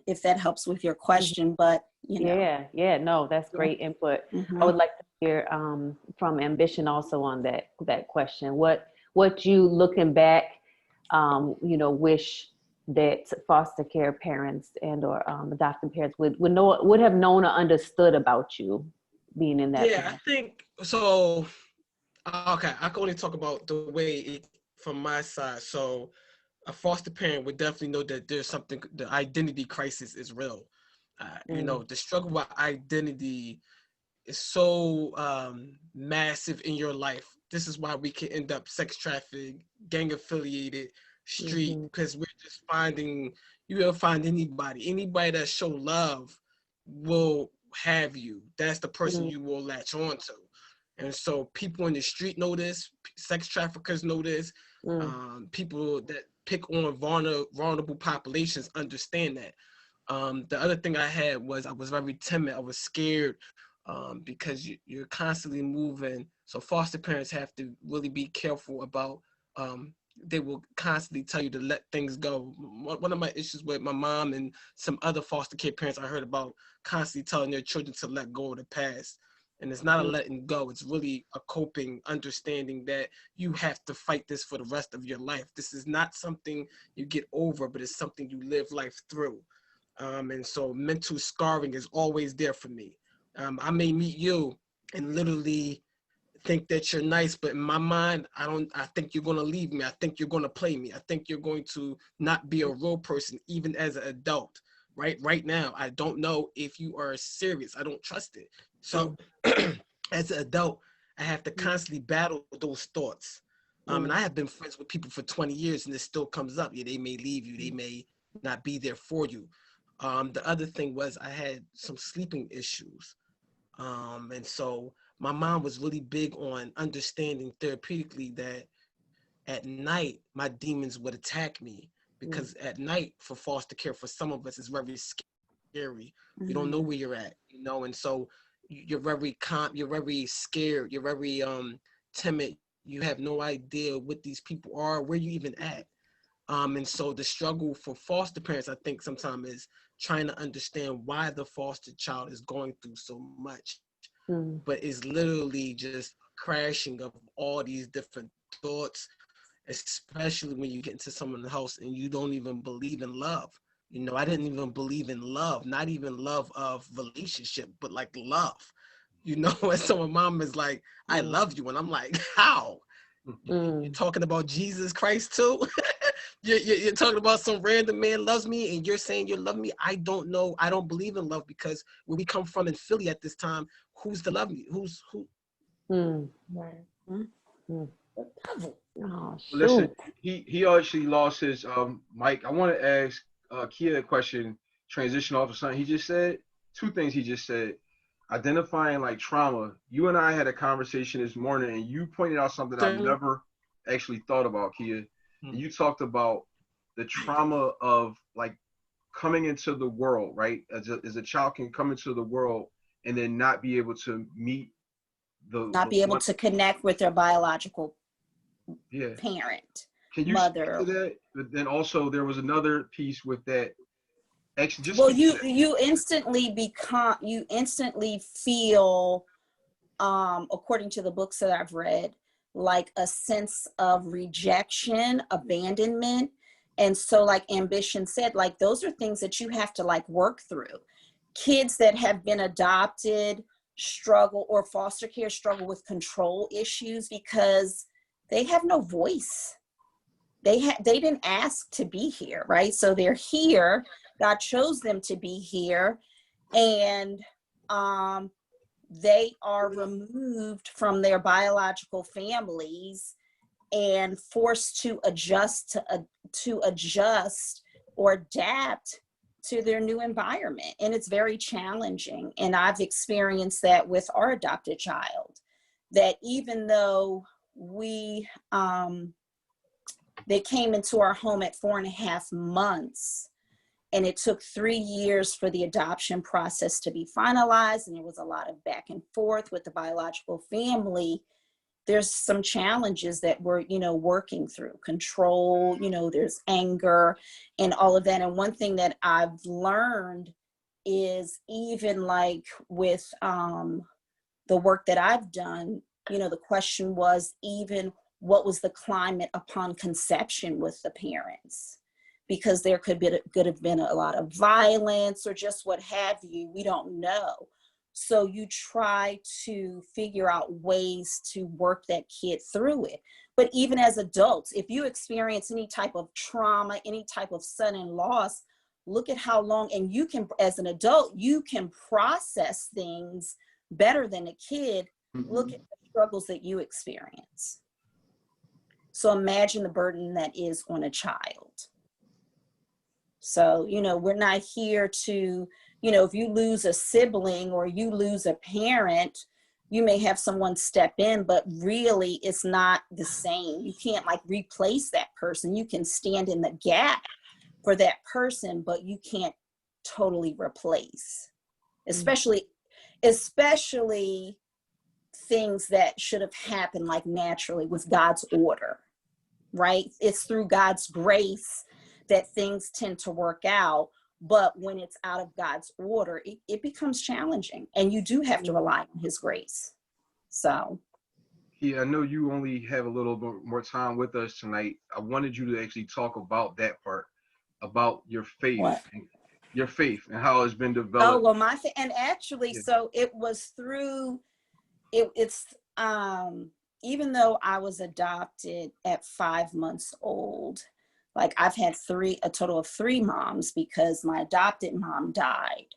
if that helps with your question, but you know. Yeah, no, that's great input. I would like to hear from Ambition also on that question. What you looking back, you know, wish that foster care parents and or adoptive parents would have known or understood about you being in that position? I think so. Okay, I can only talk about the way from my side. So a foster parent would definitely know that there's something, the identity crisis is real. You know, the struggle with identity is so massive in your life. This is why we can end up sex trafficked, gang affiliated, street, because we're just you'll find anybody that show love will have you. That's the person you will latch on to. And so people in the street know this, sex traffickers know this, people that pick on vulnerable populations understand that. The other thing I had was I was very timid. I was scared because you're constantly moving. So foster parents have to really be careful about, they will constantly tell you to let things go. One of my issues with my mom and some other foster care parents I heard about constantly telling their children to let go of the past. And it's not a letting go. It's really a coping, understanding that you have to fight this for the rest of your life. This is not something you get over, but it's something you live life through. And so mental scarring is always there for me. I may meet you and literally think that you're nice, but in my mind, I think you're going to leave me. I think you're going to play me. I think you're going to not be a real person, even as an adult. Right now, I don't know if you are serious. I don't trust it. So as an adult, I have to constantly battle those thoughts. And I have been friends with people for 20 years and this still comes up. Yeah, they may leave you. They may not be there for you. The other thing was I had some sleeping issues. And so my mom was really big on understanding therapeutically that at night, my demons would attack me. Because at night for foster care, for some of us, is very scary. You don't know where you're at, and so you're very you're very scared, you're very timid. You have no idea what these people are, where you even at. And so the struggle for foster parents, I think sometimes is trying to understand why the foster child is going through so much, but it's literally just crashing of all these different thoughts, especially when you get into someone's house and you don't even believe in love. I didn't even believe in love, not even love of relationship, but like love, and so my mom is like, I love you. And I'm like, how? You're talking about Jesus Christ too? you're talking about some random man loves me and you're saying you love me? I don't know. I don't believe in love because where we come from in Philly at this time, who's to love me? Who? Right. Oh, shoot. Listen, he actually lost his mic. I want to ask Kia a question, transition off of something he just said. Two things he just said. Identifying like trauma. You and I had a conversation this morning and you pointed out something I've never actually thought about, Kia. And you talked about the trauma of like coming into the world, right? As a child can come into the world and then not be able to meet not be able to connect with their biological parent. Can you mother. speak to that? But then also there was another piece with that. Well, you instantly feel, according to the books that I've read, like a sense of rejection, abandonment. And so like Ambition said, like those are things that you have to like work through. Kids that have been adopted struggle, or foster care struggle with control issues because they have no voice. They didn't ask to be here, right? So they're here. God chose them to be here, and they are removed from their biological families and forced to adjust or adapt to their new environment. And it's very challenging. And I've experienced that with our adopted child, that even though they came into our home at 4.5 months, and it took 3 years for the adoption process to be finalized, and there was a lot of back and forth with the biological family. There's some challenges that we're, working through. Control, there's anger and all of that. And one thing that I've learned is, even like with the work that I've done, the question was, even what was the climate upon conception with the parents? Because there could have been a lot of violence or just what have you. We don't know. So you try to figure out ways to work that kid through it. But even as adults, if you experience any type of trauma, any type of sudden loss, look at how long, and you can, as an adult, you can process things better than a kid. Look at the struggles that you experience. So imagine the burden that is on a child. So, we're not here to, if you lose a sibling or you lose a parent, you may have someone step in, but really it's not the same. You can't like replace that person. You can stand in the gap for that person, but you can't totally replace, especially things that should have happened like naturally with God's order, right? It's through God's grace that things tend to work out. But when it's out of God's order, it becomes challenging, and you do have to rely on his grace. So. Yeah, I know you only have a little bit more time with us tonight. I wanted you to actually talk about that part, about your faith. What? Your faith and how it's been developed. Oh, well, and actually, yeah. So it was through, it's even though I was adopted at 5 months old, like I've had a total of 3 moms because my adopted mom died.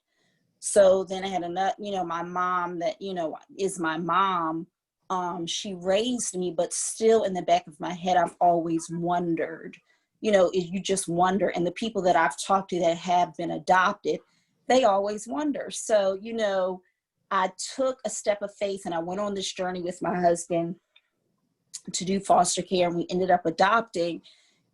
So then I had another, my mom that, is my mom. She raised me, but still in the back of my head, I've always wondered, you just wonder. And the people that I've talked to that have been adopted, they always wonder. So, I took a step of faith and I went on this journey with my husband to do foster care, and we ended up adopting,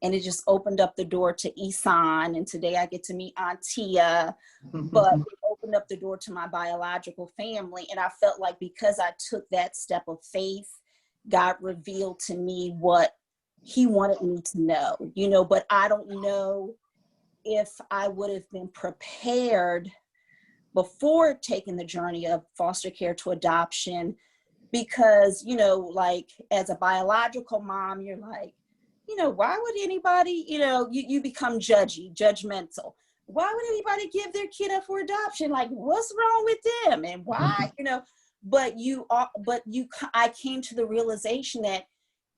and it just opened up the door to Isan. And today I get to meet Aunt Tia, but it opened up the door to my biological family. And I felt like because I took that step of faith, God revealed to me what he wanted me to know, but I don't know if I would have been prepared before taking the journey of foster care to adoption, because, like as a biological mom, you're like, why would anybody, you become judgmental. Why would anybody give their kid up for adoption? Like, what's wrong with them? And why, I came to the realization that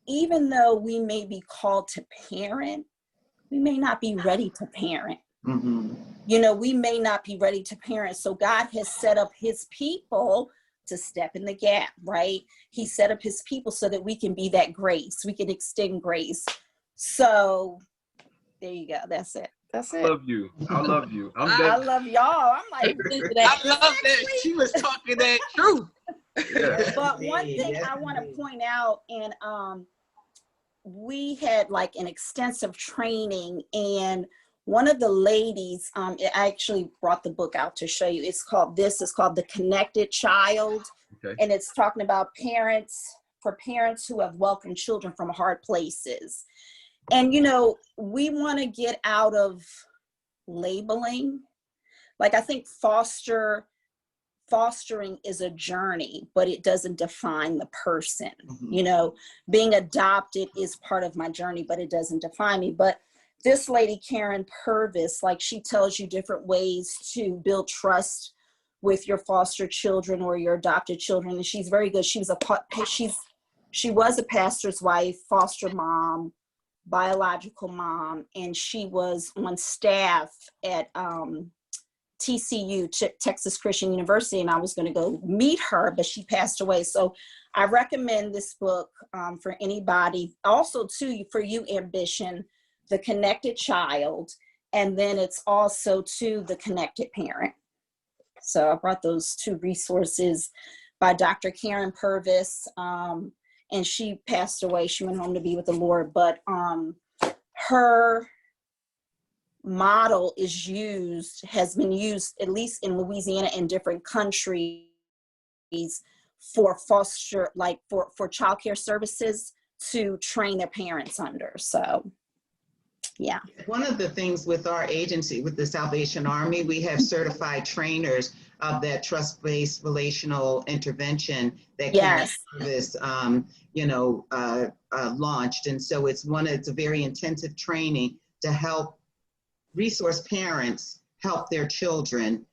even though we may be called to parent, we may not be ready to parent. Mm-hmm. We may not be ready to parent. So God has set up his people to step in the gap, right? He set up his people so that we can be that grace. We can extend grace. So there you go. That's it. I love you. I love you. I love y'all. I'm like, I love that. She was talking that truth. Yeah. But one thing I want to point out, and we had like an extensive training, and one of the ladies, I actually brought the book out to show you. It's called The Connected Child. Okay. And it's talking about parents who have welcomed children from hard places. And, we want to get out of labeling. Like, I think fostering is a journey, but it doesn't define the person. Mm-hmm. Being adopted is part of my journey, but it doesn't define me. But this lady, Karen Purvis, like, she tells you different ways to build trust with your foster children or your adopted children. And she's very good. She was a pastor's wife, foster mom, biological mom, and she was on staff at TCU, Texas Christian University, and I was going to go meet her, but she passed away. So I recommend this book for anybody. Also, too, for you, Ambition, The Connected Child, and then it's also, too, The Connected Parent. So I brought those 2 resources by Dr. Karen Purvis, and she passed away. She went home to be with the Lord, but her model has been used, at least in Louisiana and different countries, for foster, like for childcare services to train their parents under. So, yeah. One of the things with our agency, with the Salvation Army, we have certified trainers of that trust-based relational intervention that Yes. this, launched. And so it's a very intensive training to help resource parents help their children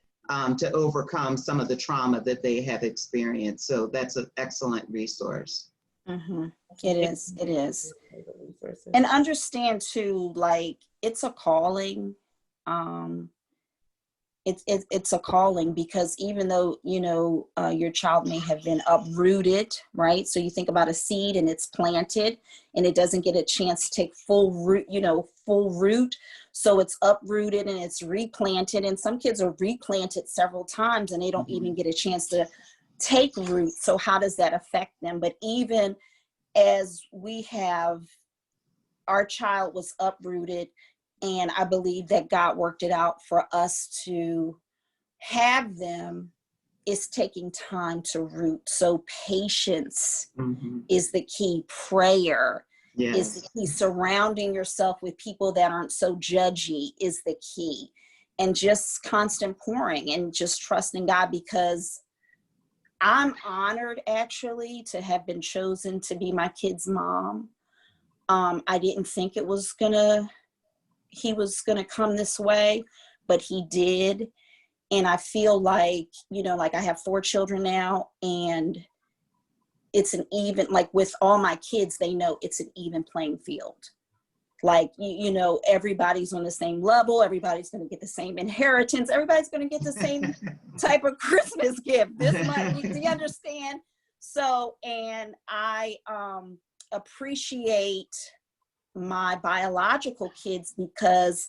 to overcome some of the trauma that they have experienced. So that's an excellent resource. Mm-hmm. It is. And understand too, like, it's a calling. It's a calling, because even though, your child may have been uprooted, right? So you think about a seed and it's planted and it doesn't get a chance to take full root. So it's uprooted and it's replanted. And some kids are replanted several times and they don't even get a chance to take root. So how does that affect them? But even as our child was uprooted, and I believe that God worked it out for us to have them, is taking time to root. So patience is the key. Prayer is the key. Surrounding yourself with people that aren't so judgy is the key. and just constant pouring and just trusting God, because I'm honored actually to have been chosen to be my kid's mom. I didn't think he was gonna come this way, but he did. And I feel like, like I have 4 children now, and it's an even, like with all my kids, they know it's an even playing field. Like, everybody's on the same level. Everybody's going to get the same inheritance. Everybody's going to get the same type of Christmas gift this month. Do you understand? So, and I appreciate my biological kids because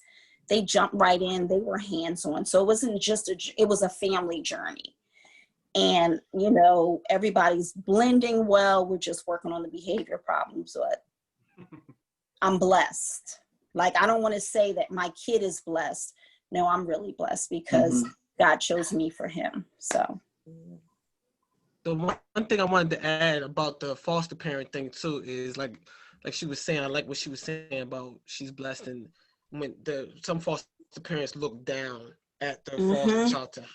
they jumped right in. They were hands-on. So it wasn't just it was a family journey. And, everybody's blending well. We're just working on the behavior problems, but I'm blessed. Like, I don't want to say that my kid is blessed. No, I'm really blessed because God chose me for him. So. The one thing I wanted to add about the foster parent thing too is like she was saying, I like what she was saying about she's blessed, and when some foster parents look down at the foster child to help.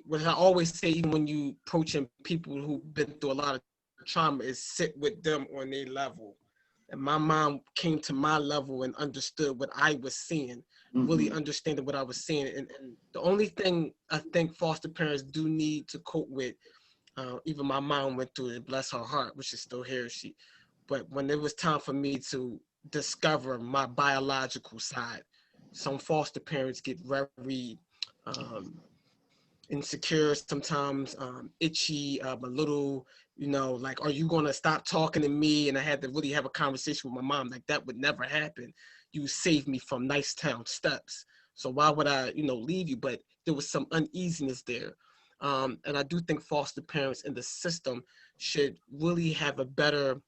What I always say, even when you approaching people who've been through a lot of trauma, is sit with them on their level. And my mom came to my level and understood what I was seeing, really understanding what I was seeing. And the only thing I think foster parents do need to cope with, even my mom went through it, bless her heart, which is still here. But when it was time for me to discover my biological side, some foster parents get very insecure, sometimes itchy, a little, like, are you gonna stop talking to me? And I had to really have a conversation with my mom, like, that would never happen. You saved me from Nicetown steps, so why would I, leave you? But there was some uneasiness there. And I do think foster parents in the system should really have a better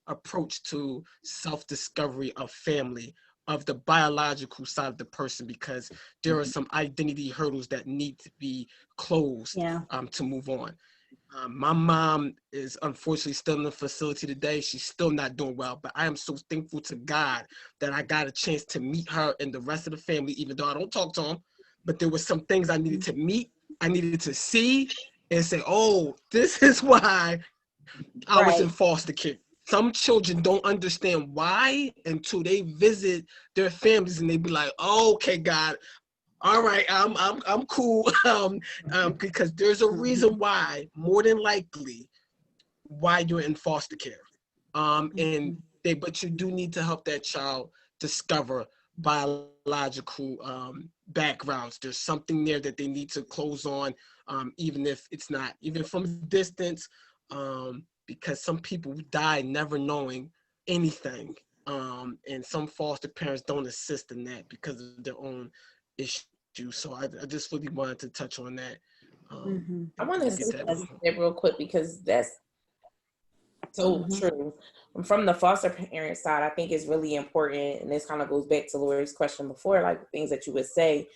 approach to self-discovery of family, of the biological side of the person, because there are some identity hurdles that need to be closed to move on. My mom is unfortunately still in the facility today. She's still not doing well, but I am so thankful to God that I got a chance to meet her and the rest of the family, even though I don't talk to them. But there were some things I needed to meet, I needed to see and say, oh, this is why I was in foster care. Some children don't understand why until they visit their families and they be like, oh, okay, God, all right, I'm cool. Because there's a reason why, more than likely, why you're in foster care. But you do need to help that child discover biological backgrounds. There's something there that they need to close on, even if it's not, even from a distance, because some people die never knowing anything. And some foster parents don't assist in that because of their own issues. So I just really wanted to touch on that. I want to say that real quick because that's so true. From the foster parent side, I think it's really important, and this kind of goes back to Lori's question before, like things that you would say.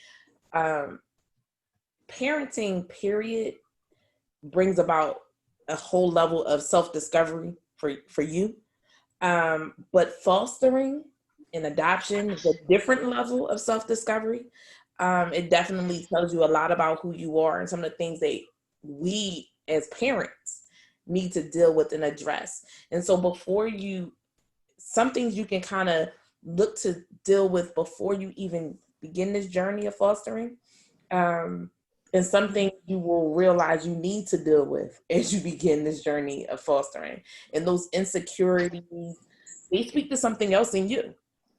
Parenting, period, brings about a whole level of self-discovery for you. But fostering and adoption is a different level of self-discovery. It definitely tells you a lot about who you are and some of the things that we as parents need to deal with and address. And so some things you can kind of look to deal with before you even begin this journey of fostering. And some things you will realize you need to deal with as you begin this journey of fostering. And those insecurities, they speak to something else in you.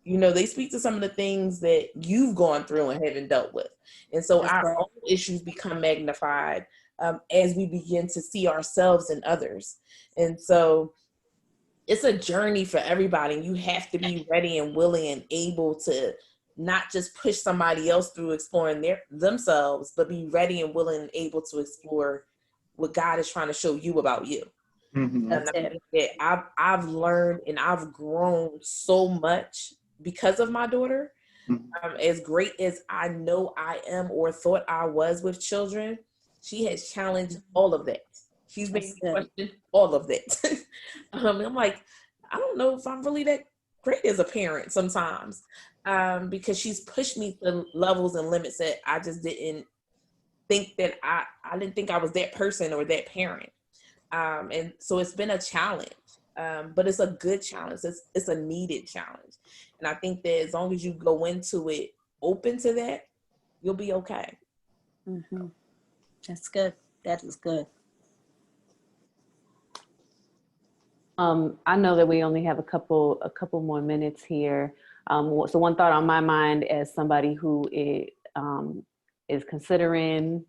They speak to some of the things that you've gone through and haven't dealt with. And so our own issues become magnified as we begin to see ourselves in others. And so it's a journey for everybody. You have to be ready and willing and able to not just push somebody else through exploring themselves, but be ready and willing and able to explore what God is trying to show you about you. That's it. I've learned and I've grown so much because of my daughter. As great as I know I am or thought I was with children, she has challenged all of that. She's made me question all of that. I'm like, I don't know if I'm really that great as a parent sometimes, because she's pushed me to levels and limits that I just didn't think that I didn't think I was that person or that parent. And so it's been a challenge, but it's a good challenge. It's a needed challenge. And I think that as long as you go into it open to that, you'll be okay. Mm-hmm. That's good. That is good. I know that we only have a couple more minutes here. So one thought on my mind as somebody who is considering,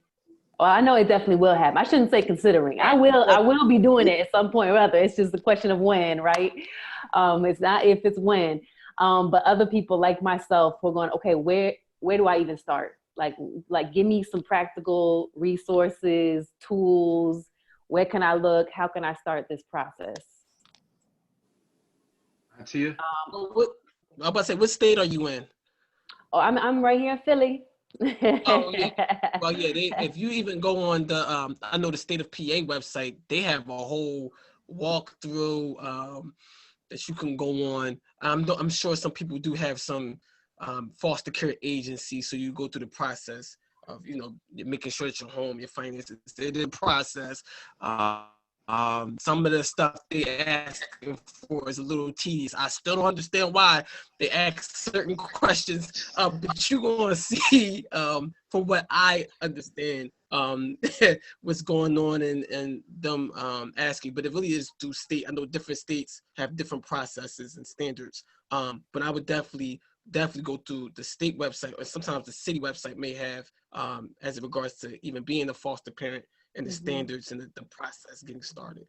well, I know it definitely will happen. I shouldn't say considering. I will be doing it at some point or other. It's just a question of when, right? It's not if, it's when. But other people like myself, we're going, okay, where do I even start? Like give me some practical resources, tools. Where can I look? How can I start this process? Tia? I'm about to say, what state are you in? Oh, I'm right here in Philly. Oh, yeah. Well, yeah. If you even go on the, I know the State of PA website, they have a whole walkthrough that you can go on. I'm sure some people do have some foster care agencies, so you go through the process of making sure that your home, your finances, they're the process. Some of the stuff they ask for is a little tedious. I still don't understand why they ask certain questions, but you're going to see, from what I understand, what's going on and them asking. But it really is through state. I know different states have different processes and standards, but I would definitely go through the state website, or sometimes the city website may have, as it regards to even being a foster parent, and the standards and the process getting started.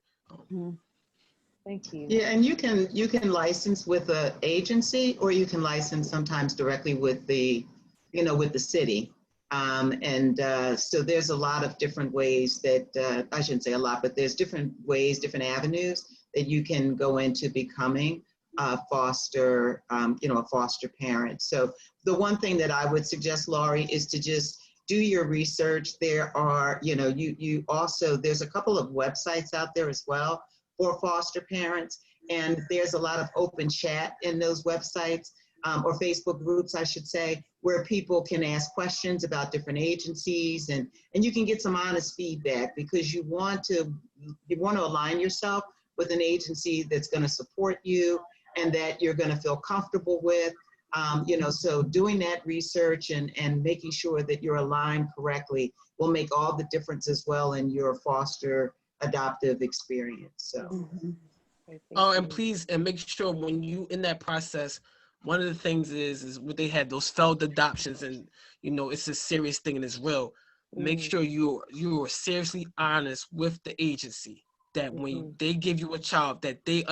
Thank you. Yeah, and you can license with an agency, or you can license sometimes directly with the, with the city. So there's a lot of different ways that, I shouldn't say a lot, but there's different ways, different avenues that you can go into becoming a foster, a foster parent. So the one thing that I would suggest, Laurie, is to just do your research. There are, you also, there's a couple of websites out there as well for foster parents. And there's a lot of open chat in those websites, or Facebook groups, I should say, where people can ask questions about different agencies, and you can get some honest feedback, because you want to align yourself with an agency that's going to support you and that you're going to feel comfortable with. So doing that research and making sure that you're aligned correctly will make all the difference as well in your foster adoptive experience. So. Oh, and please, and make sure when you in that process, one of the things is what they had, those failed adoptions, and it's a serious thing and it's real. Make sure you are seriously honest with the agency, that when they give you a child, that they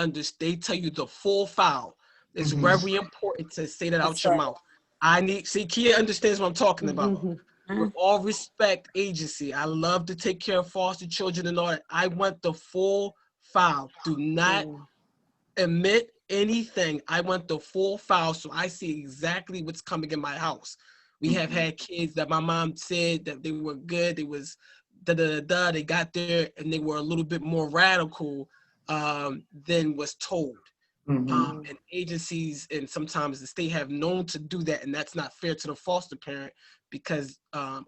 tell you the full file. It's very important to say that out your mouth. Kia understands what I'm talking about. With all respect, agency, I love to take care of foster children and all that. I want the full file. Do not omit anything. I want the full file, so I see exactly what's coming in my house. We have had kids that my mom said that they were good. They was they got there and they were a little bit more radical than was told. And agencies and sometimes the state have known to do that, and that's not fair to the foster parent, because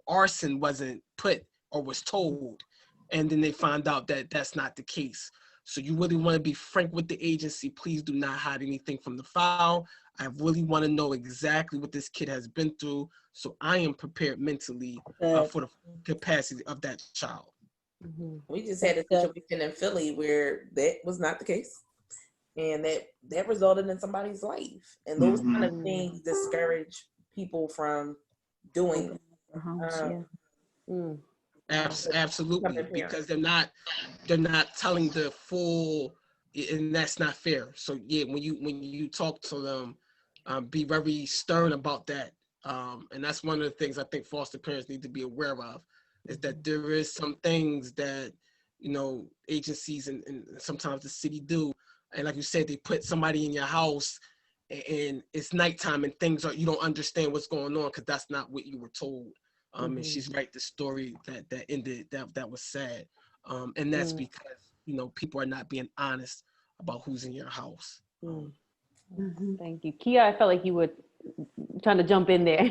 arson wasn't put or was told, and then they find out that that's not the case. So you really want to be frank with the agency. Please do not hide anything from the file. I really want to know exactly what this kid has been through, so I am prepared mentally for the capacity of that child. We just had a situation in Philly where that was not the case, and that resulted in somebody's life. And those kind of things discourage people from doing Absolutely, because they're not telling the full, and that's not fair. So yeah, when you talk to them, be very stern about that. And that's one of the things I think foster parents need to be aware of, is that there is some things that agencies and sometimes the city do, and like you said, they put somebody in your house and it's nighttime and you don't understand what's going on, because that's not what you were told. And she's right, the story that ended, that was sad. And that's because, people are not being honest about who's in your house. Thank you. Kia, I felt like you were trying to jump in there.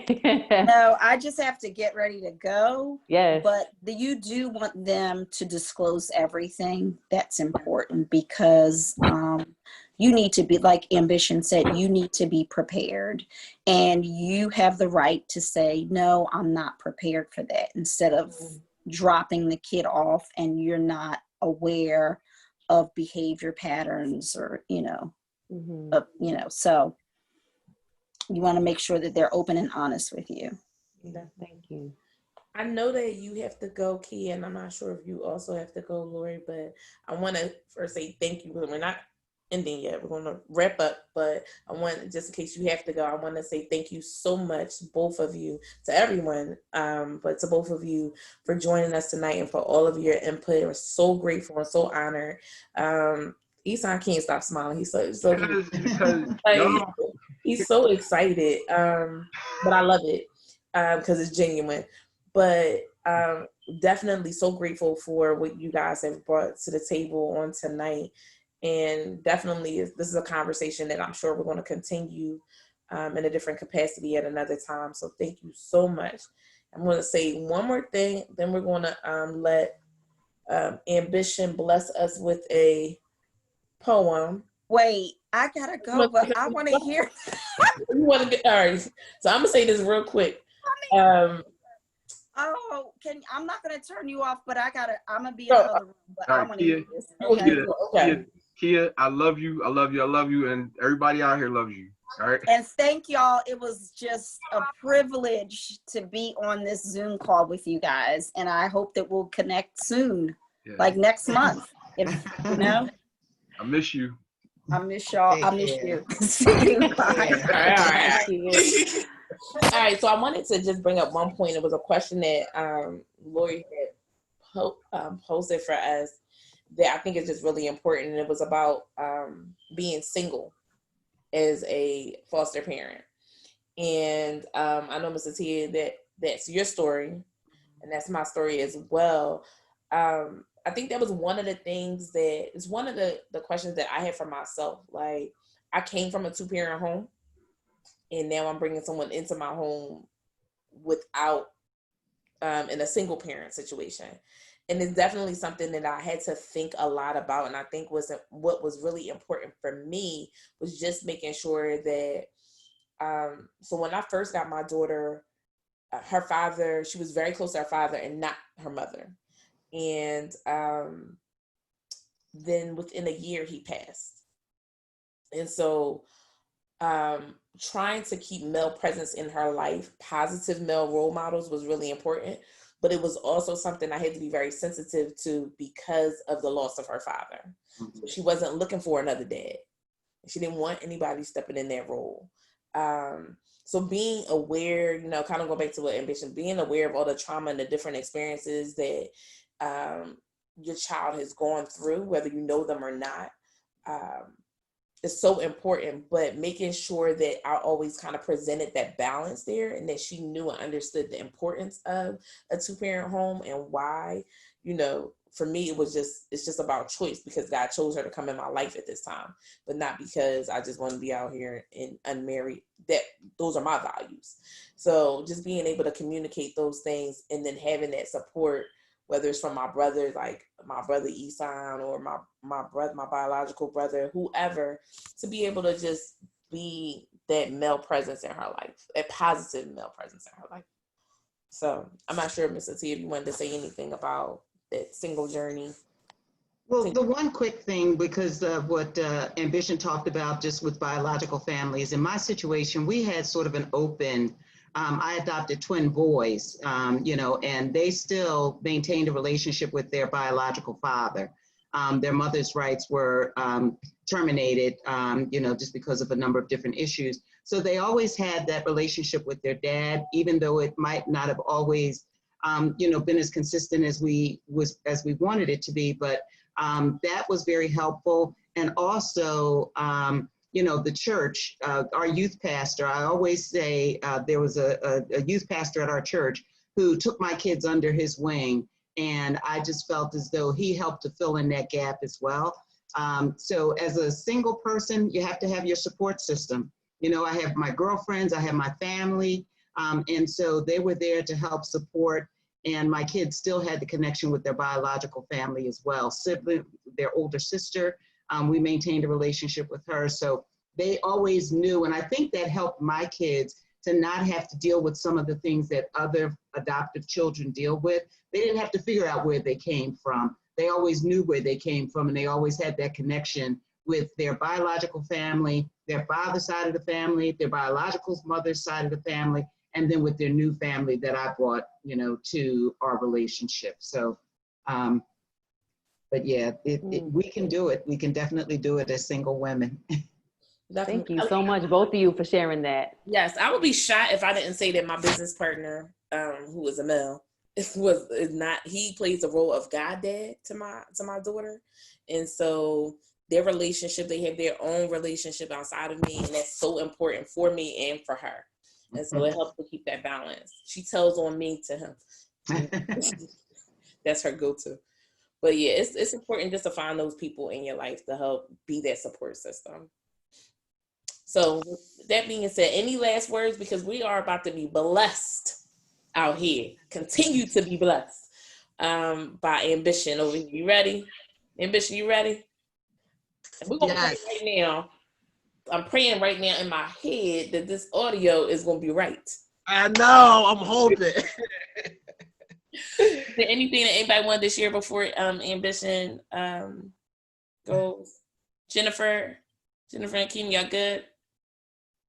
No, I just have to get ready to go. Yes. But you do want them to disclose everything. That's important because you need to be, like Ambition said, you need to be prepared. And you have the right to say, no, I'm not prepared for that, instead of dropping the kid off and you're not aware of behavior patterns or, so you want to make sure that they're open and honest with you. Thank you. I know that you have to go, Kia, and I'm not sure if you also have to go, Lori, but I want to first say thank you. We're not ending yet. We're going to wrap up, but I want, just in case you have to go, I want to say thank you so much, both of you, to everyone, but to both of you for joining us tonight and for all of your input. We're so grateful and so honored. Isan can't stop smiling. He's so like, he's so excited, but I love it because it's genuine. But definitely so grateful for what you guys have brought to the table on tonight. And definitely this is a conversation that I'm sure we're going to continue in a different capacity at another time. So thank you so much. I'm going to say one more thing, then we're going to let Ambition bless us with a poem. Wait, I gotta go, but I want to hear. You want to get, all right. So I'm gonna say this real quick. I'm not gonna turn you off, but I'm gonna be in the other room. But I want to hear this. Okay. Kia, I love you, and everybody out here loves you. All right. And thank y'all. It was just a privilege to be on this Zoom call with you guys, and I hope that we'll connect soon, like next month. If I miss you. I miss y'all. I miss you. All right. So I wanted to just bring up one point. It was a question that Lori had posted for us that I think is just really important. And it was about being single as a foster parent. And I know, Mr. Tia, that's your story, and that's my story as well. I think that was one of the things that is one of the questions that I had for myself. Like, I came from a 2-parent home, and now I'm bringing someone into my home without, in a single parent situation. And it's definitely something that I had to think a lot about. And I think what was really important for me was just making sure that, so when I first got my daughter, her father, she was very close to her father and not her mother. And then within a year he passed. And so trying to keep male presence in her life, positive male role models, was really important. But it was also something I had to be very sensitive to because of the loss of her father. Mm-hmm. So she wasn't looking for another dad. She didn't want anybody stepping in that role. So being aware, kind of go back to what Ambition, being aware of all the trauma and the different experiences that your child has gone through, whether you know them or not, is so important. But making sure that I always kind of presented that balance there, and that she knew and understood the importance of a 2-parent home and why, for me, it's just about choice, because God chose her to come in my life at this time, but not because I just want to be out here and unmarried. Those are my values. So just being able to communicate those things, and then having that support, whether it's from my brother, like my brother Isan, or my brother, my biological brother, whoever, to be able to just be that male presence in her life, a positive male presence in her life. So I'm not sure, Mr. T, if you wanted to say anything about that single journey. Well, the one quick thing, because of what Ambition talked about just with biological families, in my situation, we had sort of an open, I adopted twin boys, and they still maintained a relationship with their biological father. Their mother's rights were terminated, just because of a number of different issues. So they always had that relationship with their dad, even though it might not have always, been as consistent as we wanted it to be. But that was very helpful. And also, the church, our youth pastor, I always say there was a youth pastor at our church who took my kids under his wing. And I just felt as though he helped to fill in that gap as well. So as a single person, you have to have your support system. You know, I have my girlfriends, I have my family, and so they were there to help support. And my kids still had the connection with their biological family as well. Sibling, their older sister, we maintained a relationship with her. So they always knew, and I think that helped my kids to not have to deal with some of the things that other adoptive children deal with. They didn't have to figure out where they came from. They always knew where they came from, and they always had that connection with their biological family, their father's side of the family, their biological mother's side of the family, and then with their new family that I brought, you know, to our relationship. So, but yeah, we can do it. We can definitely do it as single women. Thank you so much, both of you, for sharing that. Yes, I would be shocked if I didn't say that my business partner, who is a male, is not. He plays the role of goddad to my daughter, and so their relationship, they have their own relationship outside of me, and that's so important for me and for her. And so it helps to keep that balance. She tells on me to him. That's her go-to. But yeah, it's important just to find those people in your life to help be that support system. So that being said, any last words? Because we are about to be blessed out here. Continue to be blessed by Ambition over here. You ready? Ambition, you ready? And we're going to pray right now. I'm praying right now in my head that this audio is going to be right. I know. I'm hoping. Is there anything that anybody wanted to share before Ambition goes? Jennifer and Kim, y'all good?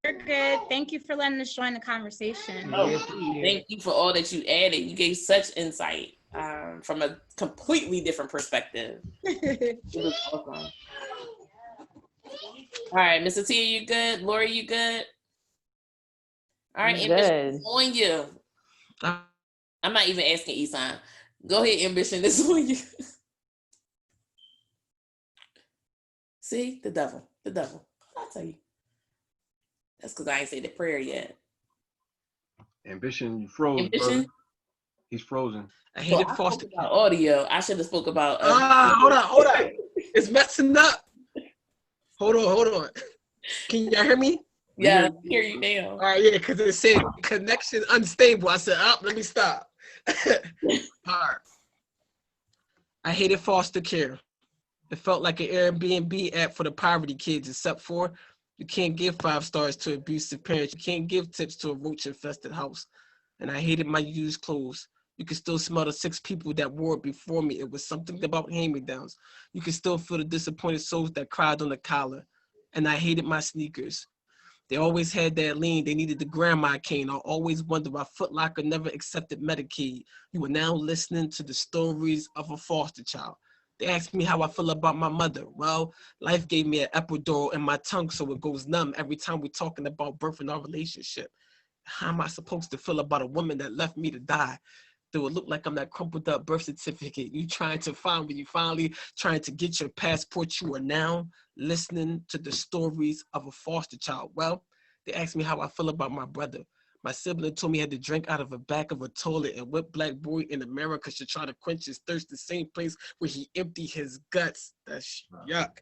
We're good. Thank you for letting us join the conversation. Oh, thank you for all that you added. You gave such insight from a completely different perspective. It was awesome. All right, Mr. Tia, you good? Lori, you good? All right, Ambition, on you. I'm not even asking Isan. Go ahead, Ambition, this is on you. See, the devil. I'll tell you. That's because I ain't say the prayer yet. Ambition, you froze, Ambition? brother. He's frozen. I hate it, foster about audio. I should have spoke about. Hold on. It's messing up. Hold on. Can y'all hear me? Yeah, I hear you now. All right, yeah, because it said connection unstable. I said, let me stop. All right. I hated foster care. It felt like an Airbnb app for the poverty kids, except for you can't give 5 stars to abusive parents. You can't give tips to a roach-infested house. And I hated my used clothes. You could still smell the 6 people that wore it before me. It was something about hand-me-downs. You could still feel the disappointed souls that cried on the collar. And I hated my sneakers. They always had that lean. They needed the grandma cane. I always wondered why Foot Locker never accepted Medicaid. You are now listening to the stories of a foster child. They asked me how I feel about my mother. Well, life gave me an epidural in my tongue so it goes numb every time we're talking about birth in our relationship. How am I supposed to feel about a woman that left me to die? Do it look like I'm that crumpled up birth certificate you trying to find when you finally trying to get your passport? You are now listening to the stories of a foster child. Well, they asked me how I feel about my brother. My sibling told me I had to drink out of the back of a toilet, and what black boy in America should try to quench his thirst the same place where he emptied his guts? That's yuck.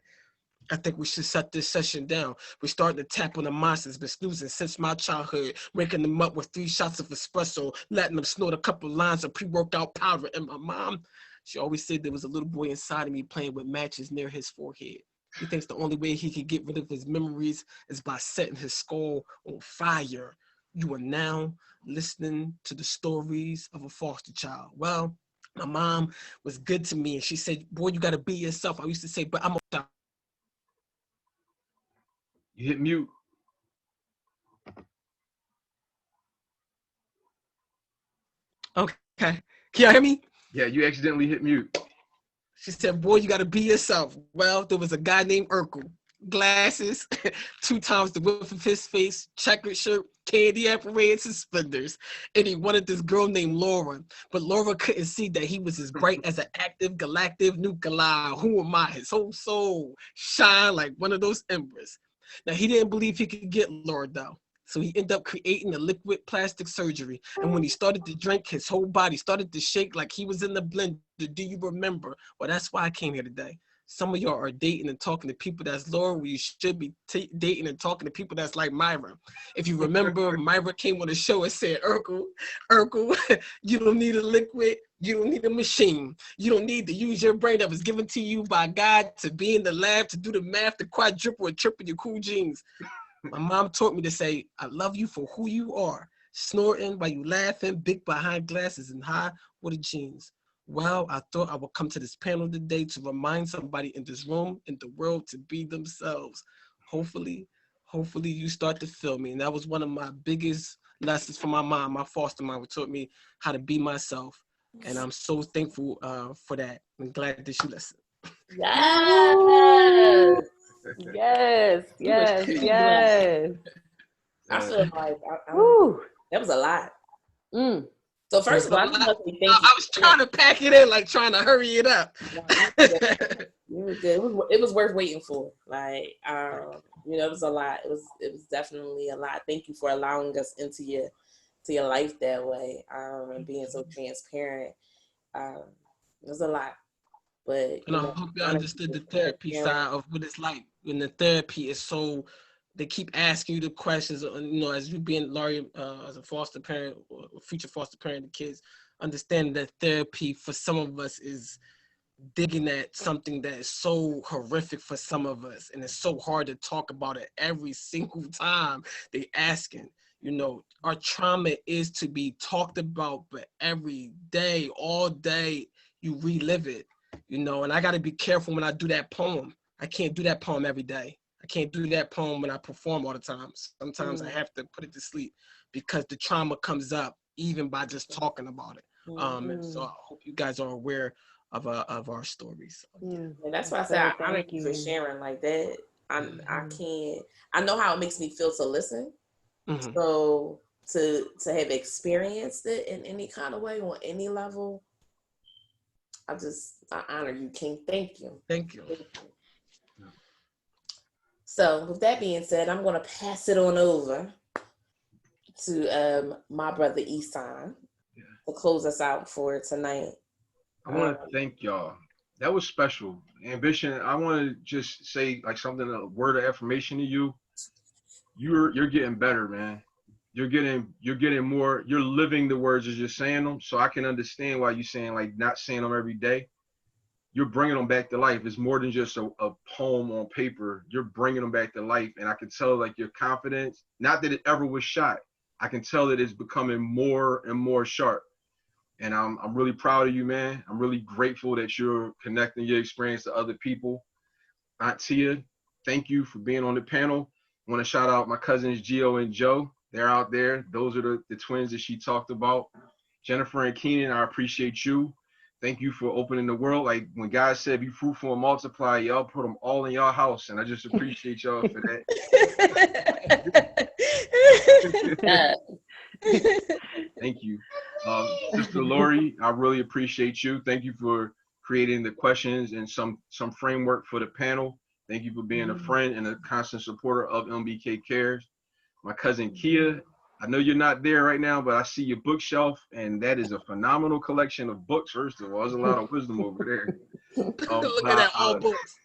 I think we should shut this session down. We're starting to tap on the monsters, been snoozing since my childhood, waking them up with 3 shots of espresso, letting them snort a couple lines of pre-workout powder. And my mom, she always said there was a little boy inside of me playing with matches near his forehead. He thinks the only way he can get rid of his memories is by setting his skull on fire. You are now listening to the stories of a foster child. Well, my mom was good to me, and she said, boy, you got to be yourself. I used to say, but I'm a child. You hit mute. Okay. Can y'all hear me? Yeah, you accidentally hit mute. She said, boy, you got to be yourself. Well, there was a guy named Urkel. Glasses, 2 times the width of his face, checkered shirt, candy apple and suspenders. And he wanted this girl named Laura. But Laura couldn't see that he was as bright as an active galactic nuclei. Who am I? His whole soul shine like one of those embers. Now, he didn't believe he could get Laura, though. So he ended up creating a liquid plastic surgery. And when he started to drink, his whole body started to shake like he was in the blender. Do you remember? Well, that's why I came here today. Some of y'all are dating and talking to people that's lower where you should be dating and talking to people that's like Myra. If you remember, Myra came on the show and said, Urkel, you don't need a liquid. You don't need a machine. You don't need to use your brain that was given to you by God to be in the lab, to do the math, to quadruple or triple your cool genes. My mom taught me to say, I love you for who you are. Snorting while you laughing, big behind glasses and high with the jeans. Well, I thought I would come to this panel today to remind somebody in this room, in the world, to be themselves. Hopefully you start to feel me. And that was one of my biggest lessons from my mom. My foster mom taught me how to be myself. And I'm so thankful for that. I'm glad that you listened. Yes. Yes. I feel like that was a lot. So first of all, I just want to say thank you. I was trying to pack it in, like trying to hurry it up. It was good. It was worth waiting for. Like, it was a lot. It was definitely a lot. Thank you for allowing us into your life that way, and being so transparent. It was a lot. But I hope you understood the therapy side of what it's like when the therapy is so. They keep asking you the questions, as you being Laurie, as a foster parent or future foster parent of kids, understanding that therapy for some of us is digging at something that is so horrific for some of us, and it's so hard to talk about it every single time they asking. Our trauma is to be talked about, but every day, all day, you relive it, and I got to be careful when I do that poem. I can't do that poem every day. I can't do that poem when I perform all the time. Sometimes I have to put it to sleep because the trauma comes up even by just talking about it. And so I hope you guys are aware of our stories. And that's why I said I honor you for sharing like that. I know how it makes me feel to listen. So to have experienced it in any kind of way, on any level, I honor you, King. Thank you. Thank you. So with that being said, I'm going to pass it on over to my brother Isan to close us out for tonight. I want to thank y'all. That was special. Ambition, I want to just say like something, a word of affirmation to you. You're getting better, man. You're getting more, you're living the words as you're saying them. So I can understand why you're saying like not saying them every day. You're bringing them back to life. It's more than just a poem on paper. You're bringing them back to life. And I can tell like your confidence, not that it ever was shot. I can tell that it's becoming more and more sharp. And I'm really proud of you, man. I'm really grateful that you're connecting your experience to other people. Aunt Tia, thank you for being on the panel. I want to shout out my cousins Gio and Joe. They're out there. Those are the twins that she talked about. Jennifer and Keenan, I appreciate you. Thank you for opening the world. Like when God said, be fruitful and multiply, y'all put them all in your house. And I just appreciate y'all for that. Thank you. Sister Lori, I really appreciate you. Thank you for creating the questions and some framework for the panel. Thank you for being a friend and a constant supporter of MBK Cares. My cousin Kia, I know you're not there right now, but I see your bookshelf, and that is a phenomenal collection of books. First of all, there's a lot of wisdom over there. Look at that, all books.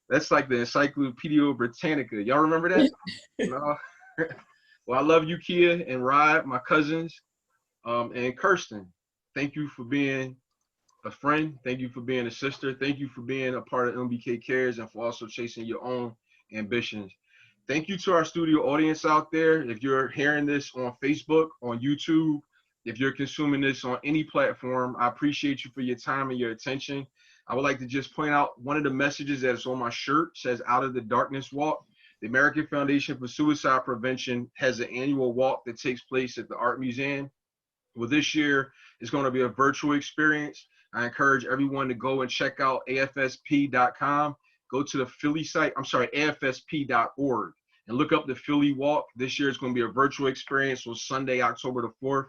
That's like the Encyclopedia Britannica. Y'all remember that? No. Well, I love you, Kia and Rod, my cousins, and Kirsten. Thank you for being a friend. Thank you for being a sister. Thank you for being a part of MBK Cares and for also chasing your own ambitions. Thank you to our studio audience out there. If you're hearing this on Facebook, on YouTube, if you're consuming this on any platform, I appreciate you for your time and your attention. I would like to just point out one of the messages that is on my shirt says Out of the Darkness Walk. The American Foundation for Suicide Prevention has an annual walk that takes place at the Art Museum. Well, this year is going to be a virtual experience. I encourage everyone to go and check out afsp.com. Go to the Philly site, afsp.org, and look up the Philly Walk. This year is going to be a virtual experience on Sunday, October the 4th.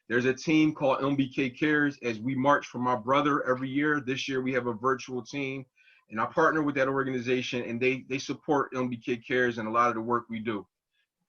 There's a team called MBK Cares as we march for my brother every year. This year we have a virtual team, and I partner with that organization, and they support MBK Cares and a lot of the work we do.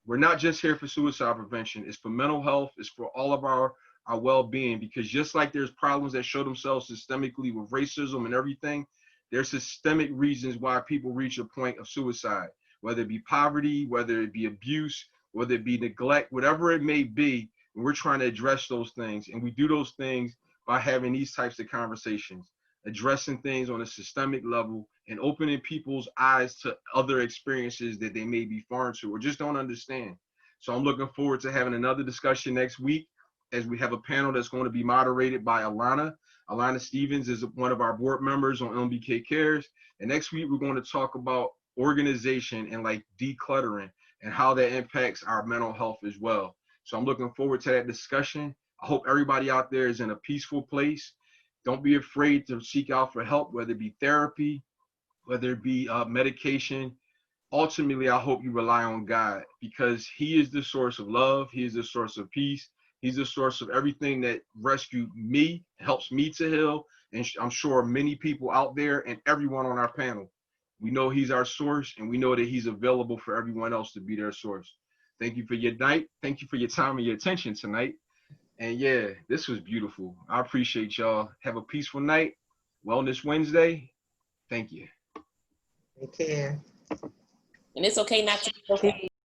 We're not just here for suicide prevention. It's for mental health. It's for all of our well-being, because just like there's problems that show themselves systemically with racism and everything, there's systemic reasons why people reach a point of suicide, whether it be poverty, whether it be abuse, whether it be neglect, whatever it may be. And we're trying to address those things. And we do those things by having these types of conversations, addressing things on a systemic level and opening people's eyes to other experiences that they may be foreign to or just don't understand. So I'm looking forward to having another discussion next week, as we have a panel that's going to be moderated by Alana. Alana Stevens is one of our board members on MBK Cares. And next week, we're going to talk about organization and like decluttering and how that impacts our mental health as well. So I'm looking forward to that discussion. I hope everybody out there is in a peaceful place. Don't be afraid to seek out for help, whether it be therapy, whether it be medication. Ultimately, I hope you rely on God, because he is the source of love. He is the source of peace. He's the source of everything that rescued me, helps me to heal. And I'm sure many people out there and everyone on our panel, we know he's our source, and we know that he's available for everyone else to be their source. Thank you for your night. Thank you for your time and your attention tonight. And yeah, this was beautiful. I appreciate y'all. Have a peaceful night. Wellness Wednesday. Thank you. Take care. And it's okay not to be okay.